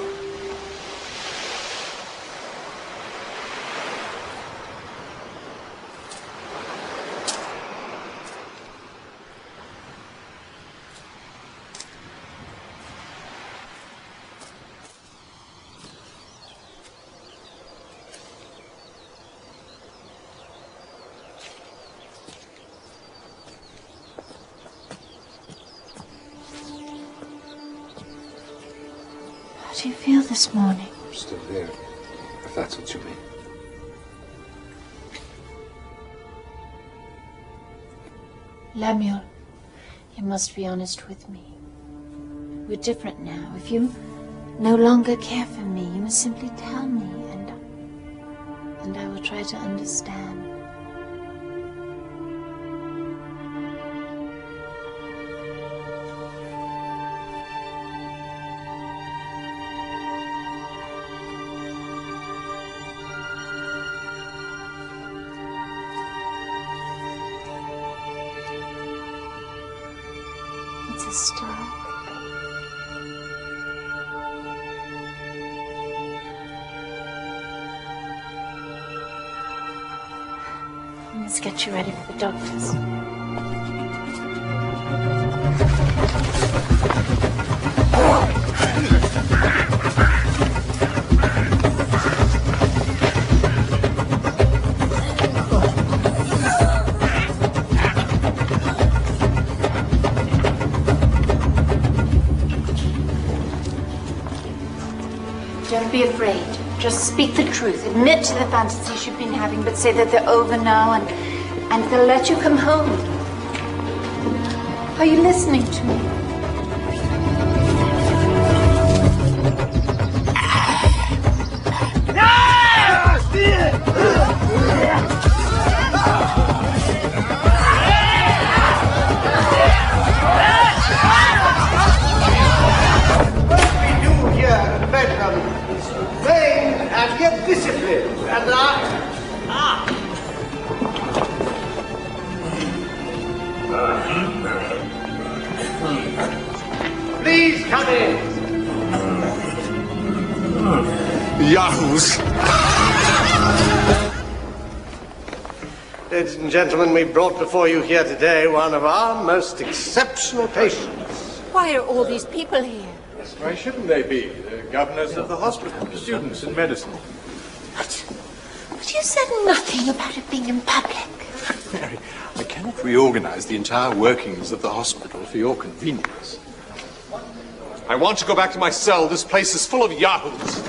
do you feel this morning? I'm still here, if that's what you mean. Lemuel, you must be honest with me. We're different now. If you no longer care for me, you must simply tell me, and I will try to understand. It's a star. Let's get you ready for the doctors. Don't be afraid. Just speak the truth. Admit to the fantasies you've been having, but say that they're over now and they'll let you come home. Are you listening to me? And yet disciplined, and please come in. Yahoos! Ladies and gentlemen, we brought before you here today one of our most exceptional patients. Why are all these people here? Why shouldn't they be? The governors of the hospital, students in medicine. But you said nothing about it being in public. Mary, I cannot reorganize the entire workings of the hospital for your convenience. I want to go back to my cell. This place is full of yahoos.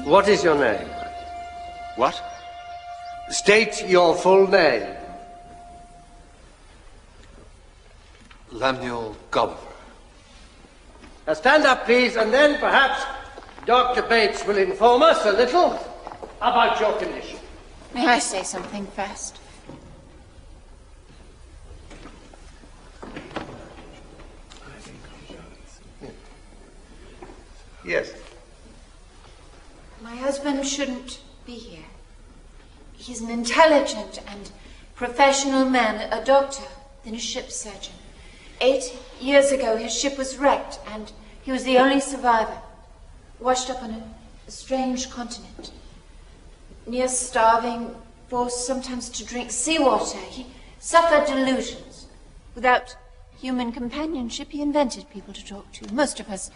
What is your name? What? State your full name. Lemuel Gulliver. Now stand up, please, and then perhaps Dr. Bates will inform us a little about your condition. May I say something first? Yes. My husband shouldn't be here. He's an intelligent and professional man, a doctor, then a ship surgeon. 8 years ago, his ship was wrecked, and he was the only survivor, washed up on a strange continent. Near starving, forced sometimes to drink seawater, he suffered delusions. Without human companionship, he invented people to talk to. Most of us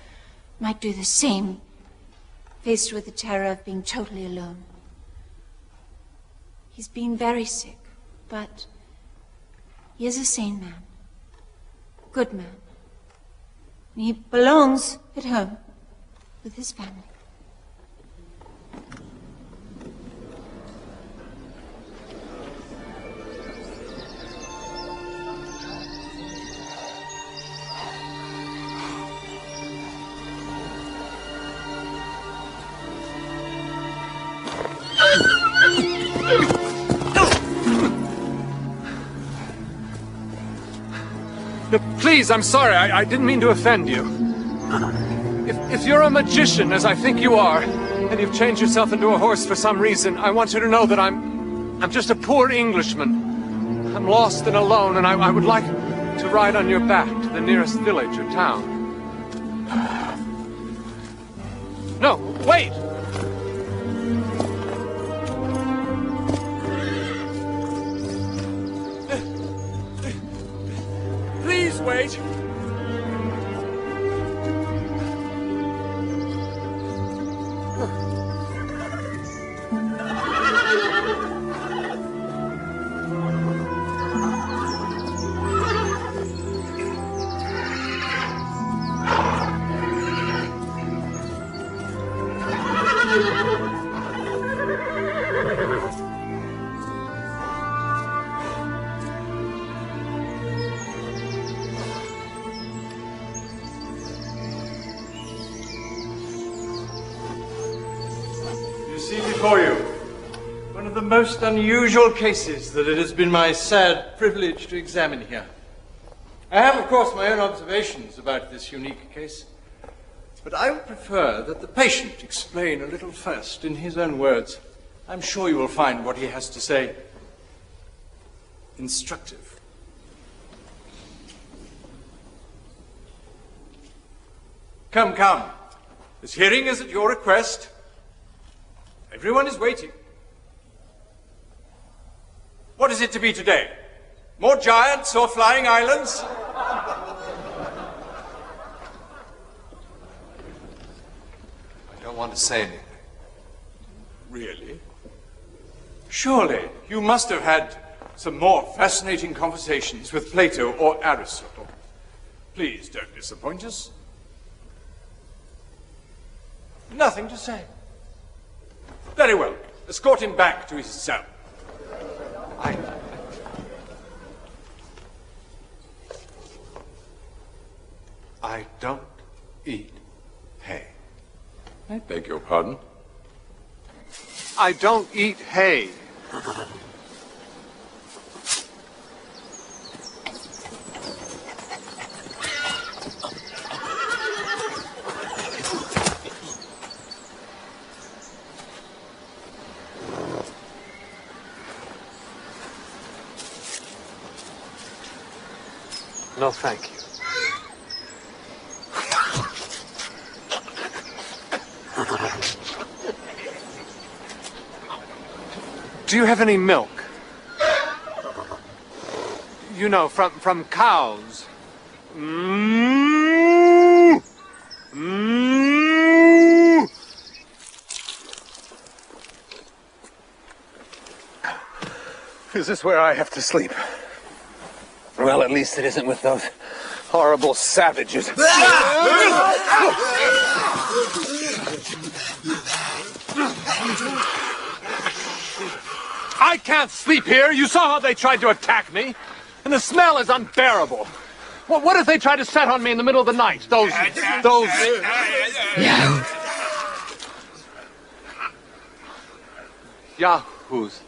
might do the same, faced with the terror of being totally alone. He's been very sick, but he is a sane man, good man. And he belongs at home with his family. No, please, I'm sorry. I didn't mean to offend you. If you're a magician, as I think you are, and you've changed yourself into a horse for some reason, I want you to know that I'm just a poor Englishman. I'm lost and alone, and I would like to ride on your back to the nearest village or town. No, wait! Please wait! Before you, one of the most unusual cases that it has been my sad privilege to examine here. I have, of course, my own observations about this unique case, but I would prefer that the patient explain a little first in his own words. I'm sure you will find what he has to say instructive. Come, come. This hearing is at your request. Everyone is waiting. What is it to be today? More giants or flying islands? I don't want to say anything. Really? Surely you must have had some more fascinating conversations with Plato or Aristotle. Please don't disappoint us. Nothing to say. Very well. Escort him back to his cell. I don't eat hay. I beg your pardon? I don't eat hay. No, thank you. Do you have any milk? You know, from cows. Is this where I have to sleep? Well, at least it isn't with those horrible savages. I can't sleep here. You saw how they tried to attack me. And the smell is unbearable. Well, what if they try to set on me in the middle of the night? Those... Yahoos.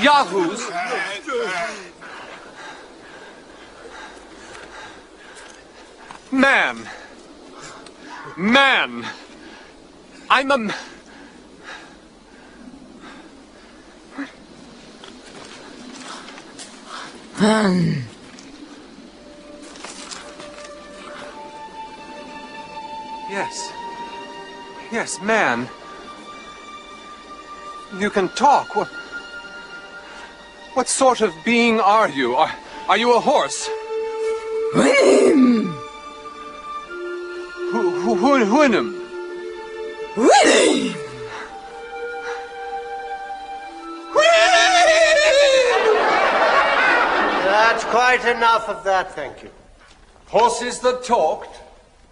Yahoos? Man. I'm a... Man. Yes, man. You can talk. What sort of being are you? Are you a horse? Huinem. Huinem. That's quite enough of that, thank you. Horses that talked,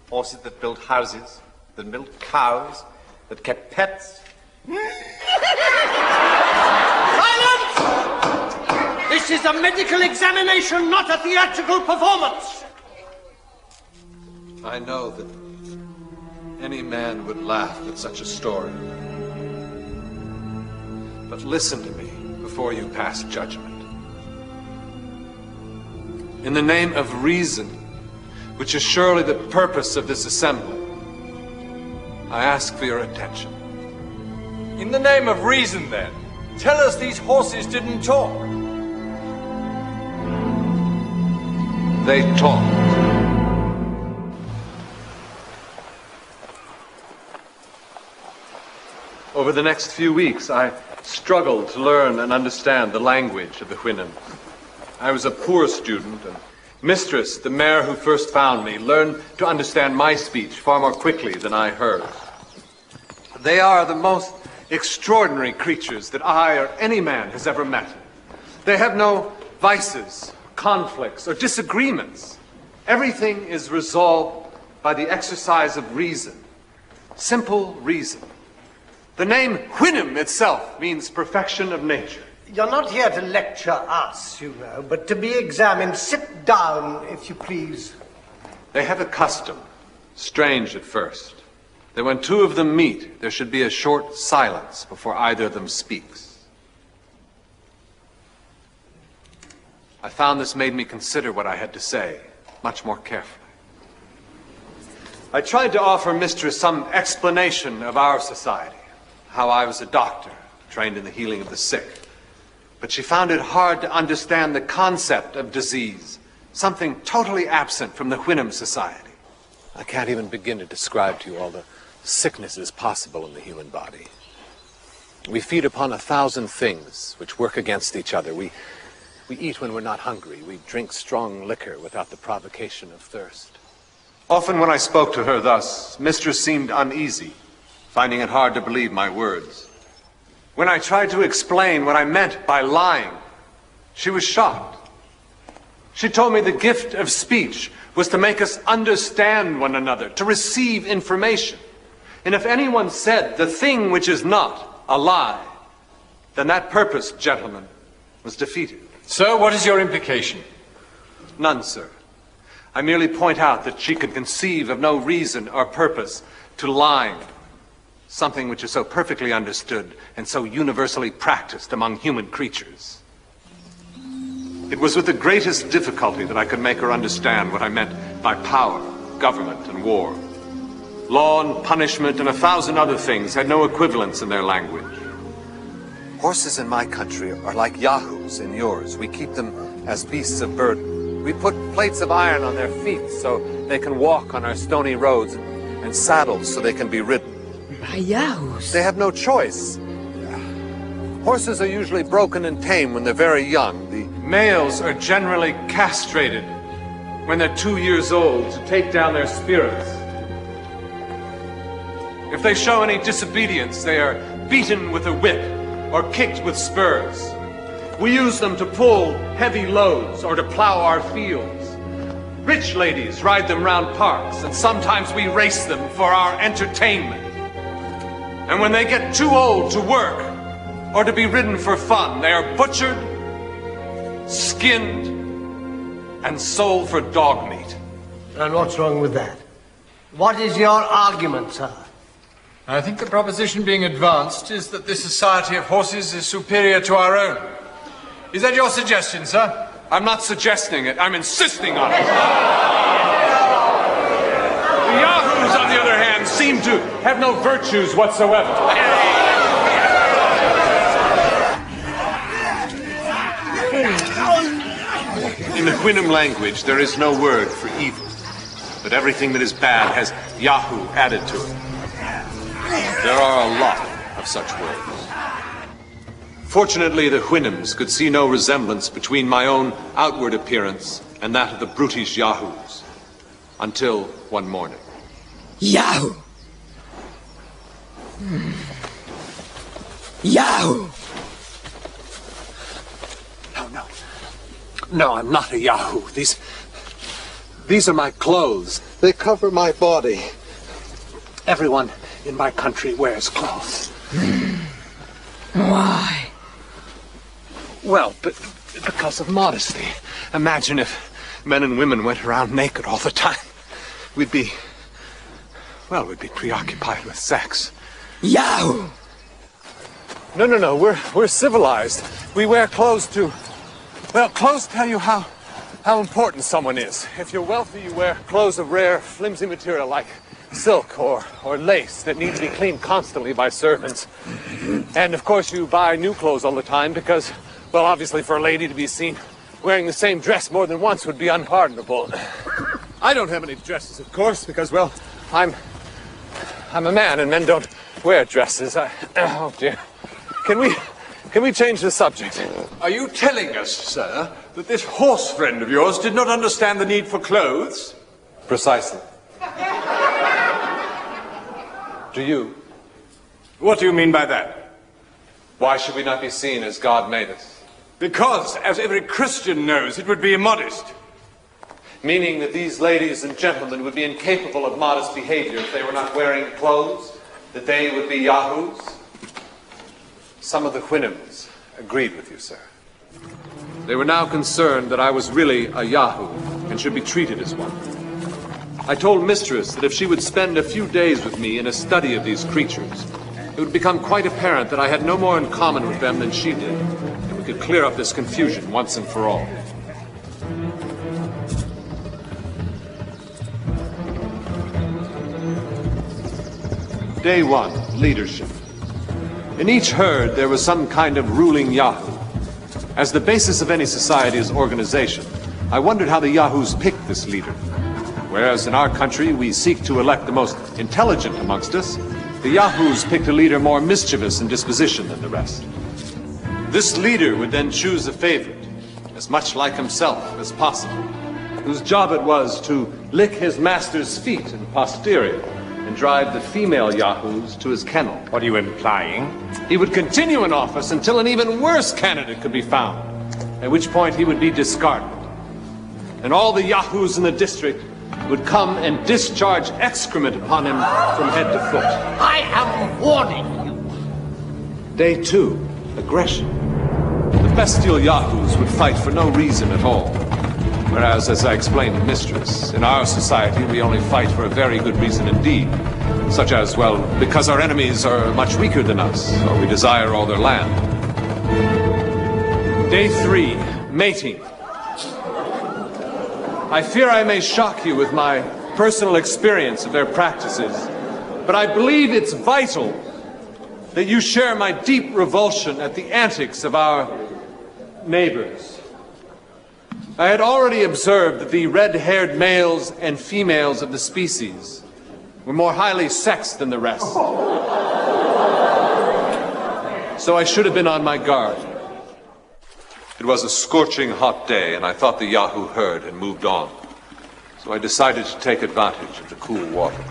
horses that built houses, that milked cows, that kept pets. Silence! This is a medical examination, not a theatrical performance. I know that any man would laugh at such a story. But listen to me before you pass judgment. In the name of reason, which is surely the purpose of this assembly, I ask for your attention. In the name of reason, then, tell us these horses didn't talk. They talked. Over the next few weeks, I struggled to learn and understand the language of the Houyhnhnms. I was a poor student, and Mistress, the mare who first found me, learned to understand my speech far more quickly than I hers. They are the most extraordinary creatures that I or any man has ever met. They have no vices, conflicts, or disagreements. Everything is resolved by the exercise of reason. Simple reason. The name Houyhnhnm itself means perfection of nature. You're not here to lecture us, you know, but to be examined. Sit down, if you please. They have a custom, strange at first, that when two of them meet, there should be a short silence before either of them speaks. I found this made me consider what I had to say much more carefully. I tried to offer Mistress some explanation of our society, how I was a doctor, trained in the healing of the sick. But she found it hard to understand the concept of disease, something totally absent from the Houyhnhnm society. I can't even begin to describe to you all the sicknesses possible in the human body. We feed upon 1,000 things which work against each other. We eat when we're not hungry. We drink strong liquor without the provocation of thirst. Often when I spoke to her thus, Mistress seemed uneasy, finding it hard to believe my words. When I tried to explain what I meant by lying, she was shocked. She told me the gift of speech was to make us understand one another, to receive information. And if anyone said the thing which is not a lie, then that purpose, gentlemen, was defeated. So, what is your implication? None, sir. I merely point out that she could conceive of no reason or purpose to lying, something which is so perfectly understood and so universally practiced among human creatures. It was with the greatest difficulty that I could make her understand what I meant by power, government, and war. Law and punishment and 1,000 other things had no equivalents in their language. Horses in my country are like yahoos in yours. We keep them as beasts of burden. We put plates of iron on their feet so they can walk on our stony roads, and saddles so they can be ridden. Yahoos? They have no choice. Horses are usually broken and tame when they're very young. The males are generally castrated when they're 2 years old to take down their spirits. If they show any disobedience, they are beaten with a whip or kicked with spurs. We use them to pull heavy loads or to plow our fields. Rich ladies ride them round parks, and sometimes we race them for our entertainment. And when they get too old to work or to be ridden for fun, they are butchered, skinned, and sold for dog meat. And what's wrong with that? What is your argument, sir? I think the proposition being advanced is that this society of horses is superior to our own. Is that your suggestion, sir? I'm not suggesting it, I'm insisting on it. The yahoos, on the other hand, seem to have no virtues whatsoever. In the Houyhnhnm language, there is no word for evil, but everything that is bad has yahoo added to it. There are a lot of such words. Fortunately, the Houyhnhnms could see no resemblance between my own outward appearance and that of the brutish yahoos, until one morning. Yahoo! Yahoo! No, I'm not a yahoo. These are my clothes. They cover my body. Everyone in my country wears clothes. Why? Well, because of modesty. Imagine if men and women went around naked all the time. We'd be preoccupied with sex. Yahoo! No. We're civilized. We wear clothes to... Well, clothes tell you how important someone is. If you're wealthy, you wear clothes of rare, flimsy material like silk or lace that need to be cleaned constantly by servants. And, of course, you buy new clothes all the time because, well, obviously for a lady to be seen wearing the same dress more than once would be unpardonable. I don't have any dresses, of course, because, well, I'm a man and men don't wear dresses. Oh, dear. Can we change the subject? Are you telling us, sir, that this horse friend of yours did not understand the need for clothes? Precisely. Do you? What do you mean by that? Why should we not be seen as God made us? Because, as every Christian knows, it would be immodest. Meaning that these ladies and gentlemen would be incapable of modest behavior if they were not wearing clothes? That they would be yahoos? Some of the Houyhnhnms agreed with you, sir. They were now concerned that I was really a yahoo and should be treated as one. I told Mistress that if she would spend a few days with me in a study of these creatures, it would become quite apparent that I had no more in common with them than she did, and we could clear up this confusion once and for all. Day 1, leadership. In each herd, there was some kind of ruling yahoo. As the basis of any society is organization, I wondered how the yahoos picked this leader. Whereas in our country, we seek to elect the most intelligent amongst us, the yahoos picked a leader more mischievous in disposition than the rest. This leader would then choose a favorite, as much like himself as possible, whose job it was to lick his master's feet in posterior and drive the female yahoos to his kennel. What are you implying? He would continue in office until an even worse candidate could be found, at which point he would be discarded. And all the yahoos in the district would come and discharge excrement upon him from head to foot. I am warning you. Day 2, aggression. The bestial yahoos would fight for no reason at all. Whereas, as I explained to Mistress, in our society we only fight for a very good reason indeed. Such as, well, because our enemies are much weaker than us, or we desire all their land. Day 3, mating. I fear I may shock you with my personal experience of their practices, but I believe it's vital that you share my deep revulsion at the antics of our neighbors. I had already observed that the red-haired males and females of the species were more highly sexed than the rest. So I should have been on my guard. It was a scorching hot day, and I thought the yahoo herd had moved on. So I decided to take advantage of the cool water.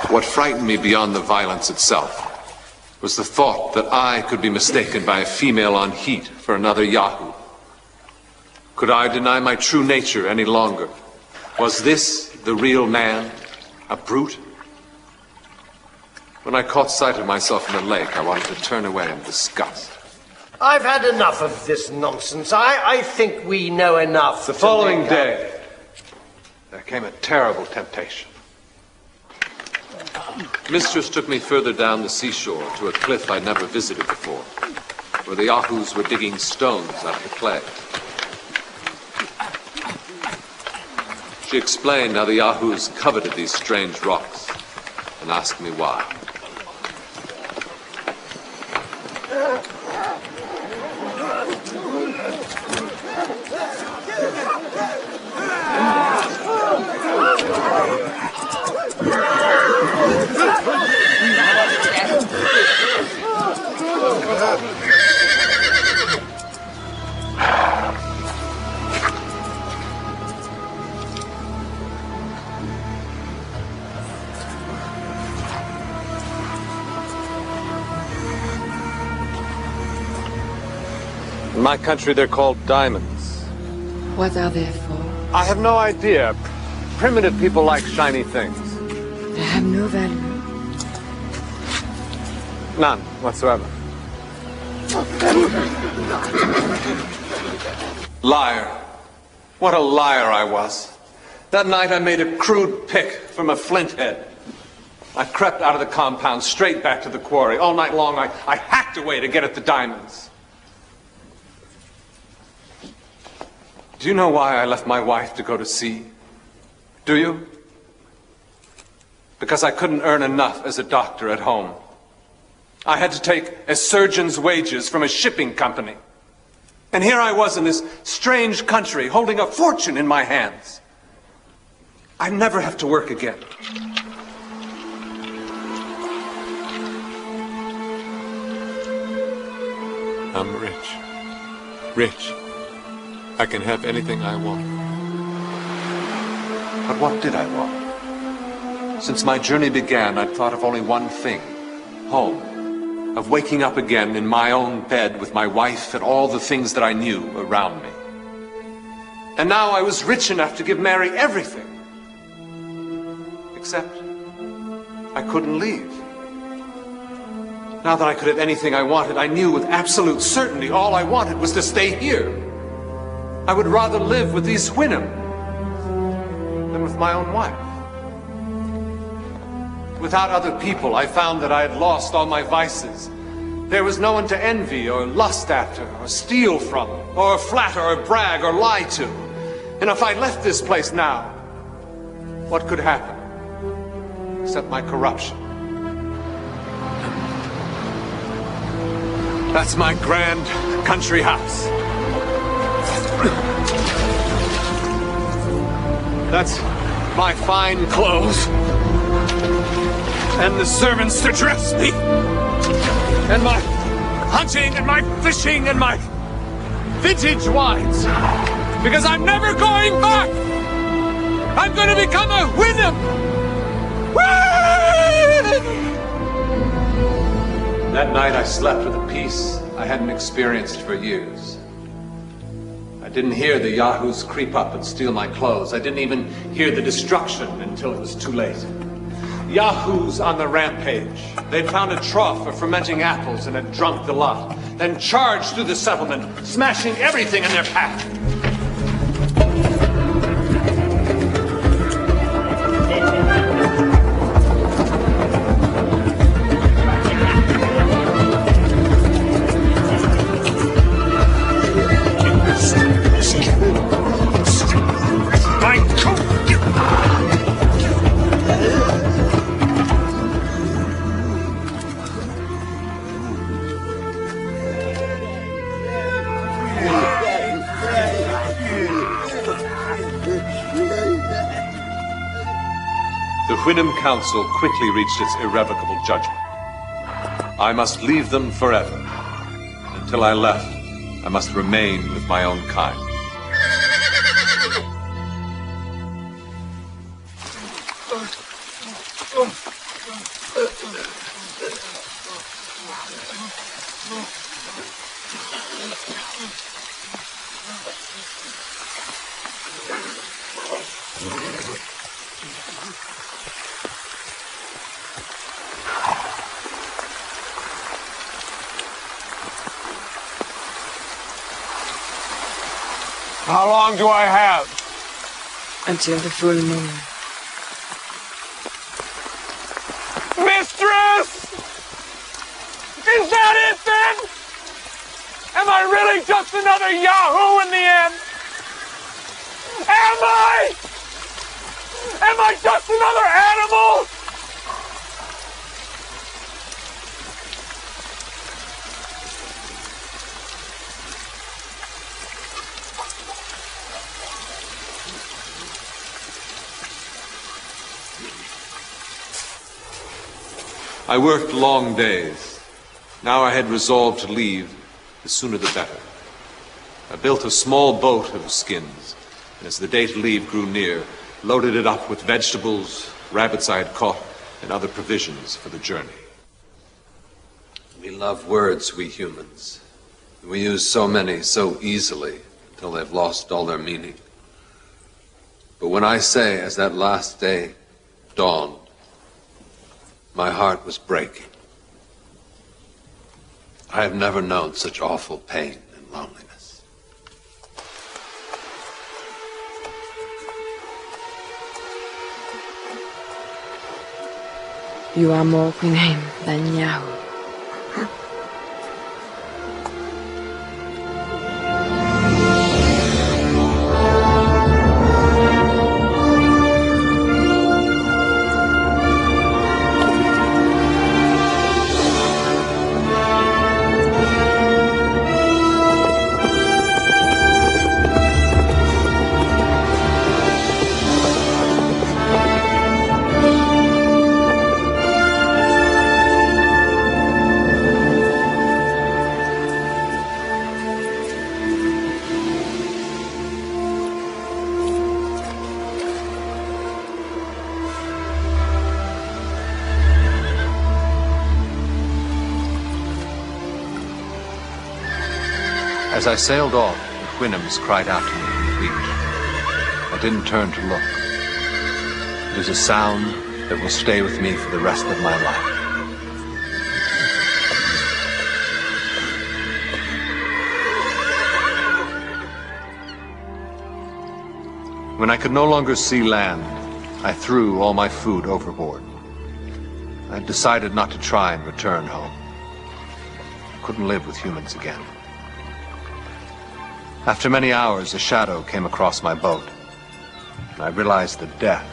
What frightened me beyond the violence itself was the thought that I could be mistaken by a female on heat for another yahoo. Could I deny my true nature any longer? Was this the real man, a brute? When I caught sight of myself in the lake, I wanted to turn away in disgust. I've had enough of this nonsense. I think we know enough. The following day, there came a terrible temptation. Mistress took me further down the seashore to a cliff I'd never visited before, where the yahoos were digging stones out of the clay. She explained how the yahoos coveted these strange rocks and asked me why. In my country, they're called diamonds. What are they for? I have no idea. Primitive people like shiny things. They have no value. None whatsoever. Liar. What a liar I was. That night I made a crude pick from a flint head. I crept out of the compound straight back to the quarry. All night long I hacked away to get at the diamonds. Do you know why I left my wife to go to sea? Do you? Because I couldn't earn enough as a doctor at home. I had to take a surgeon's wages from a shipping company. And here I was in this strange country, holding a fortune in my hands. I'd never have to work again. I'm rich. Rich. I can have anything I want. But what did I want? Since my journey began, I'd thought of only one thing. Home. Of waking up again in my own bed with my wife and all the things that I knew around me. And now I was rich enough to give Mary everything. Except I couldn't leave. Now that I could have anything I wanted, I knew with absolute certainty all I wanted was to stay here. I would rather live with these Wynnum than with my own wife. Without other people, I found that I had lost all my vices. There was no one to envy or lust after or steal from or flatter or brag or lie to. And if I left this place now, what could happen except my corruption? That's my grand country house. That's my fine clothes. And the servants to dress me. And my hunting and my fishing and my vintage wines. Because I'm never going back. I'm going to become a Wynnum. That night I slept with a peace I hadn't experienced for years. I didn't hear the yahoos creep up and steal my clothes. I didn't even hear the destruction until it was too late. Yahoos on the rampage. They'd found a trough of fermenting apples and had drunk the lot, then charged through the settlement, smashing everything in their path. The Wynnum Council quickly reached its irrevocable judgment. I must leave them forever. Until I left, I must remain with my own kind. How long do I have? Until the full moon. Mistress! Is that it then? Am I really just another Yahoo in the end? Am I? Am I just another animal? I worked long days, Now I had resolved to leave, the sooner the better. I built a small boat of skins, and as the day to leave grew near, loaded it up with vegetables, rabbits I had caught, and other provisions for the journey. We love words, we humans. We use so many so easily till they've lost all their meaning. But when I say, as that last day dawned, my heart was breaking. I have never known such awful pain and loneliness. You are more Queen Haim than Yahoo. As I sailed off, the Houyhnhnms cried out to me from the beach. I didn't turn to look. It is a sound that will stay with me for the rest of my life. When I could no longer see land, I threw all my food overboard. I decided not to try and return home. I couldn't live with humans again. After many hours, a shadow came across my boat, and I realized that death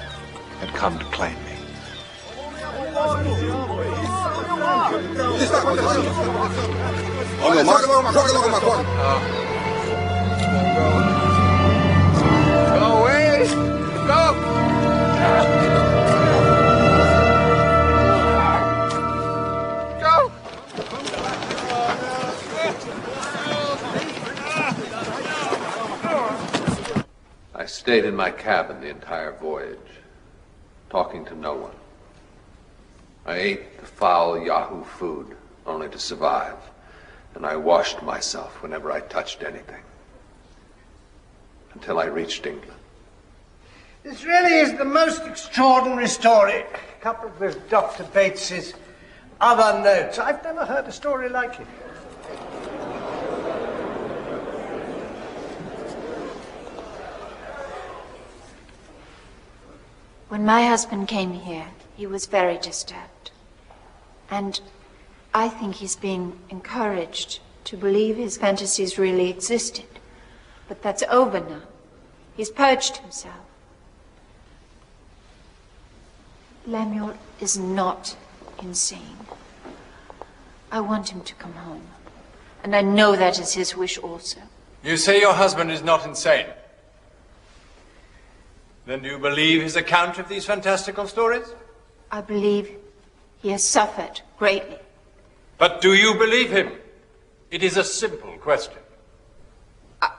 had come to claim me. Go away! Go! I stayed in my cabin the entire voyage, talking to no one. I ate the foul Yahoo food only to survive, and I washed myself whenever I touched anything, until I reached England. This really is the most extraordinary story, coupled with Dr. Bates's other notes. I've never heard a story like it. When my husband came here, he was very disturbed. And I think he's being encouraged to believe his fantasies really existed. But that's over now. He's purged himself. Lemuel is not insane. I want him to come home. And I know that is his wish also. You say your husband is not insane? Then do you believe his account of these fantastical stories? I believe he has suffered greatly. But do you believe him? It is a simple question.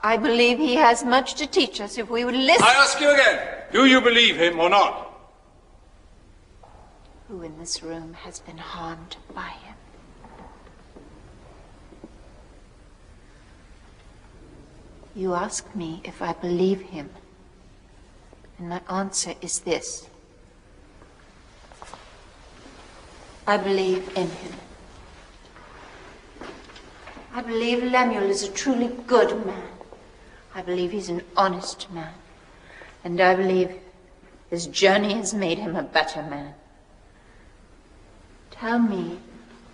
I believe he has much to teach us if we would listen. I ask you again, do you believe him or not? Who in this room has been harmed by him? You ask me if I believe him. And my answer is this. I believe in him. I believe Lemuel is a truly good man. I believe he's an honest man. And I believe his journey has made him a better man. Tell me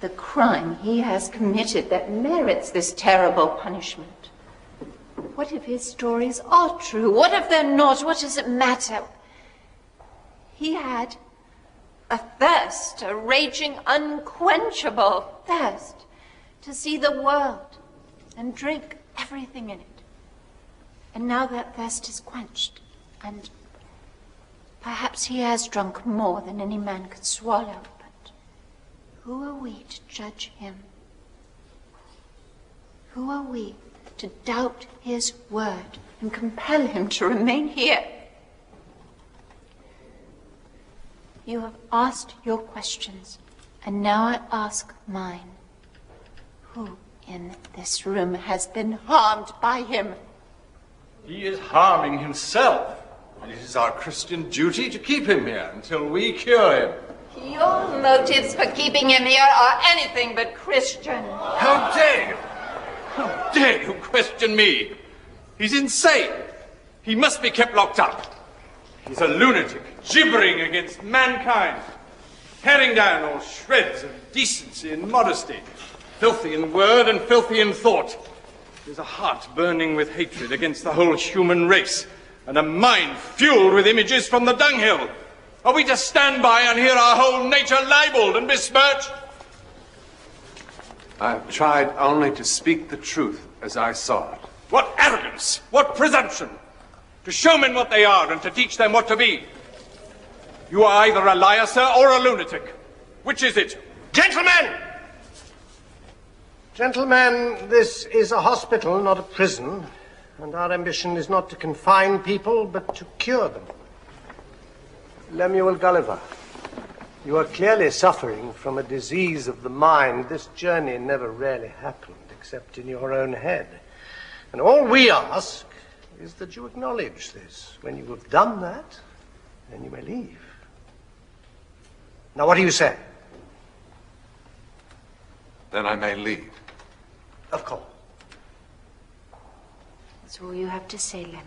the crime he has committed that merits this terrible punishment. What if his stories are true? What if they're not? What does it matter? He had a thirst, a raging, unquenchable thirst to see the world and drink everything in it. And now that thirst is quenched, and perhaps he has drunk more than any man could swallow, but who are we to judge him? Who are we to doubt his word and compel him to remain here? You have asked your questions, and now I ask mine. Who in this room has been harmed by him? He is harming himself, and it is our Christian duty to keep him here until we cure him. Your motives for keeping him here are anything but Christian. How dare you? How dare you question me? He's insane. He must be kept locked up. He's a lunatic, gibbering against mankind, tearing down all shreds of decency and modesty, filthy in word and filthy in thought. There's a heart burning with hatred against the whole human race, and a mind fueled with images from the dunghill. Are we to stand by and hear our whole nature libeled and besmirched? I've tried only to speak the truth as I saw it. What arrogance! What presumption! To show men what they are and to teach them what to be. You are either a liar, sir, or a lunatic. Which is it? Gentlemen! Gentlemen, this is a hospital, not a prison, and our ambition is not to confine people, but to cure them. Lemuel Gulliver, you are clearly suffering from a disease of the mind. This journey never really happened, except in your own head. And all we ask is that you acknowledge this. When you have done that, then you may leave. Now, what do you say? Then I may leave. Of course. That's all you have to say, Lemuel.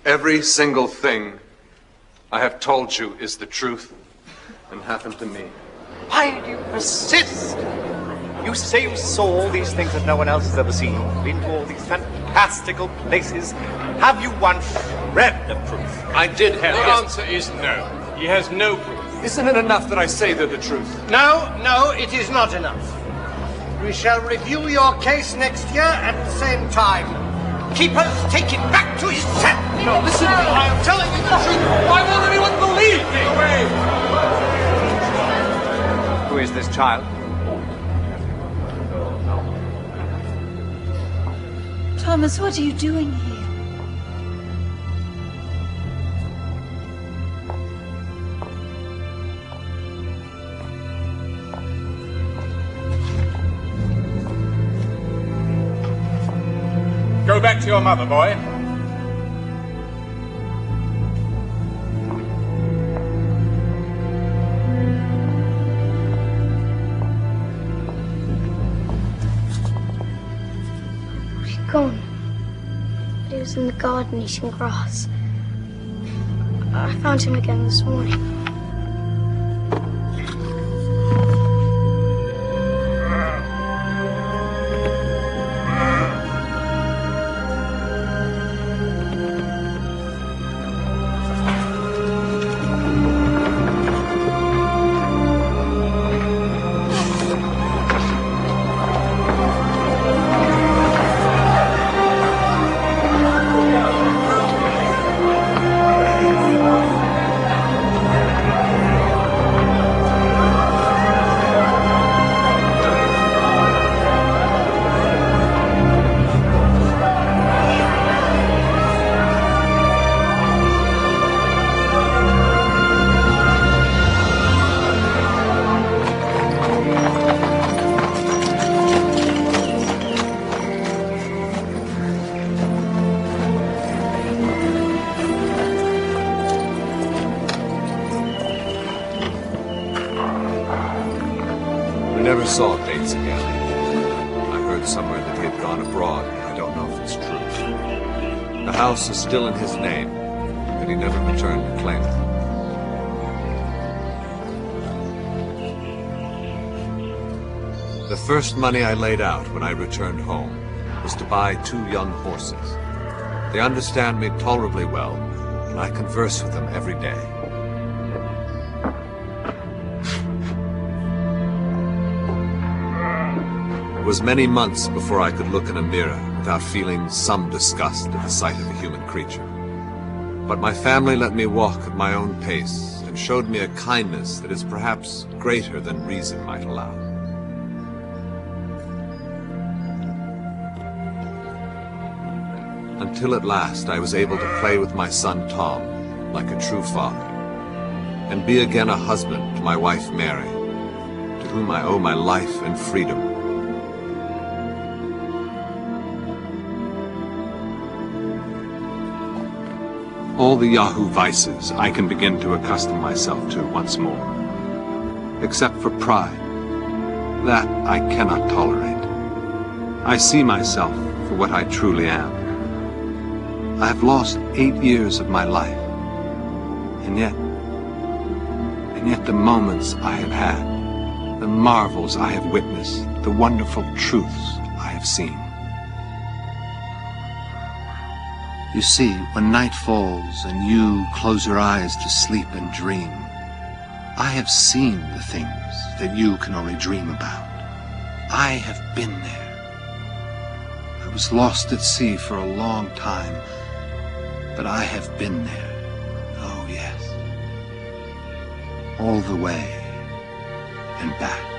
Every single thing I have told you is the truth and happened to me. Why do you persist? You say you saw all these things that no one else has ever seen, been to all these fantastical places. Have you one shred of proof? I did have. The answer is no. He has no proof. Isn't it enough that I say they're the truth? No, it is not enough. We shall review your case next year at the same time. Keepers, take it back to his cell. No, listen to me. I am telling you the truth. Why won't anyone believe me? Who is this child? Thomas, what are you doing here? Go back to your mother, boy. He's gone. He was in the garden eating grass. I found him again this morning. Saw Bates again. I heard somewhere that he had gone abroad. I don't know if it's true. The house is still in his name, but he never returned to claim it. The first money I laid out when I returned home was to buy 2 young horses. They understand me tolerably well, and I converse with them every day. It was many months before I could look in a mirror without feeling some disgust at the sight of a human creature. But my family let me walk at my own pace and and showed me a kindness that is perhaps greater than reason might allow. Until at last I was able to play with my son Tom like a true father, and be again a husband to my wife Mary, to whom I owe my life and freedom. All the Yahoo vices I can begin to accustom myself to once more, except for pride. That I cannot tolerate. I see myself for what I truly am. I have lost 8 years of my life, and yet the moments I have had, the marvels I have witnessed, the wonderful truths I have seen. You see, when night falls and you close your eyes to sleep and dream, I have seen the things that you can only dream about. I have been there. I was lost at sea for a long time, but I have been there. Oh, yes. All the way and back.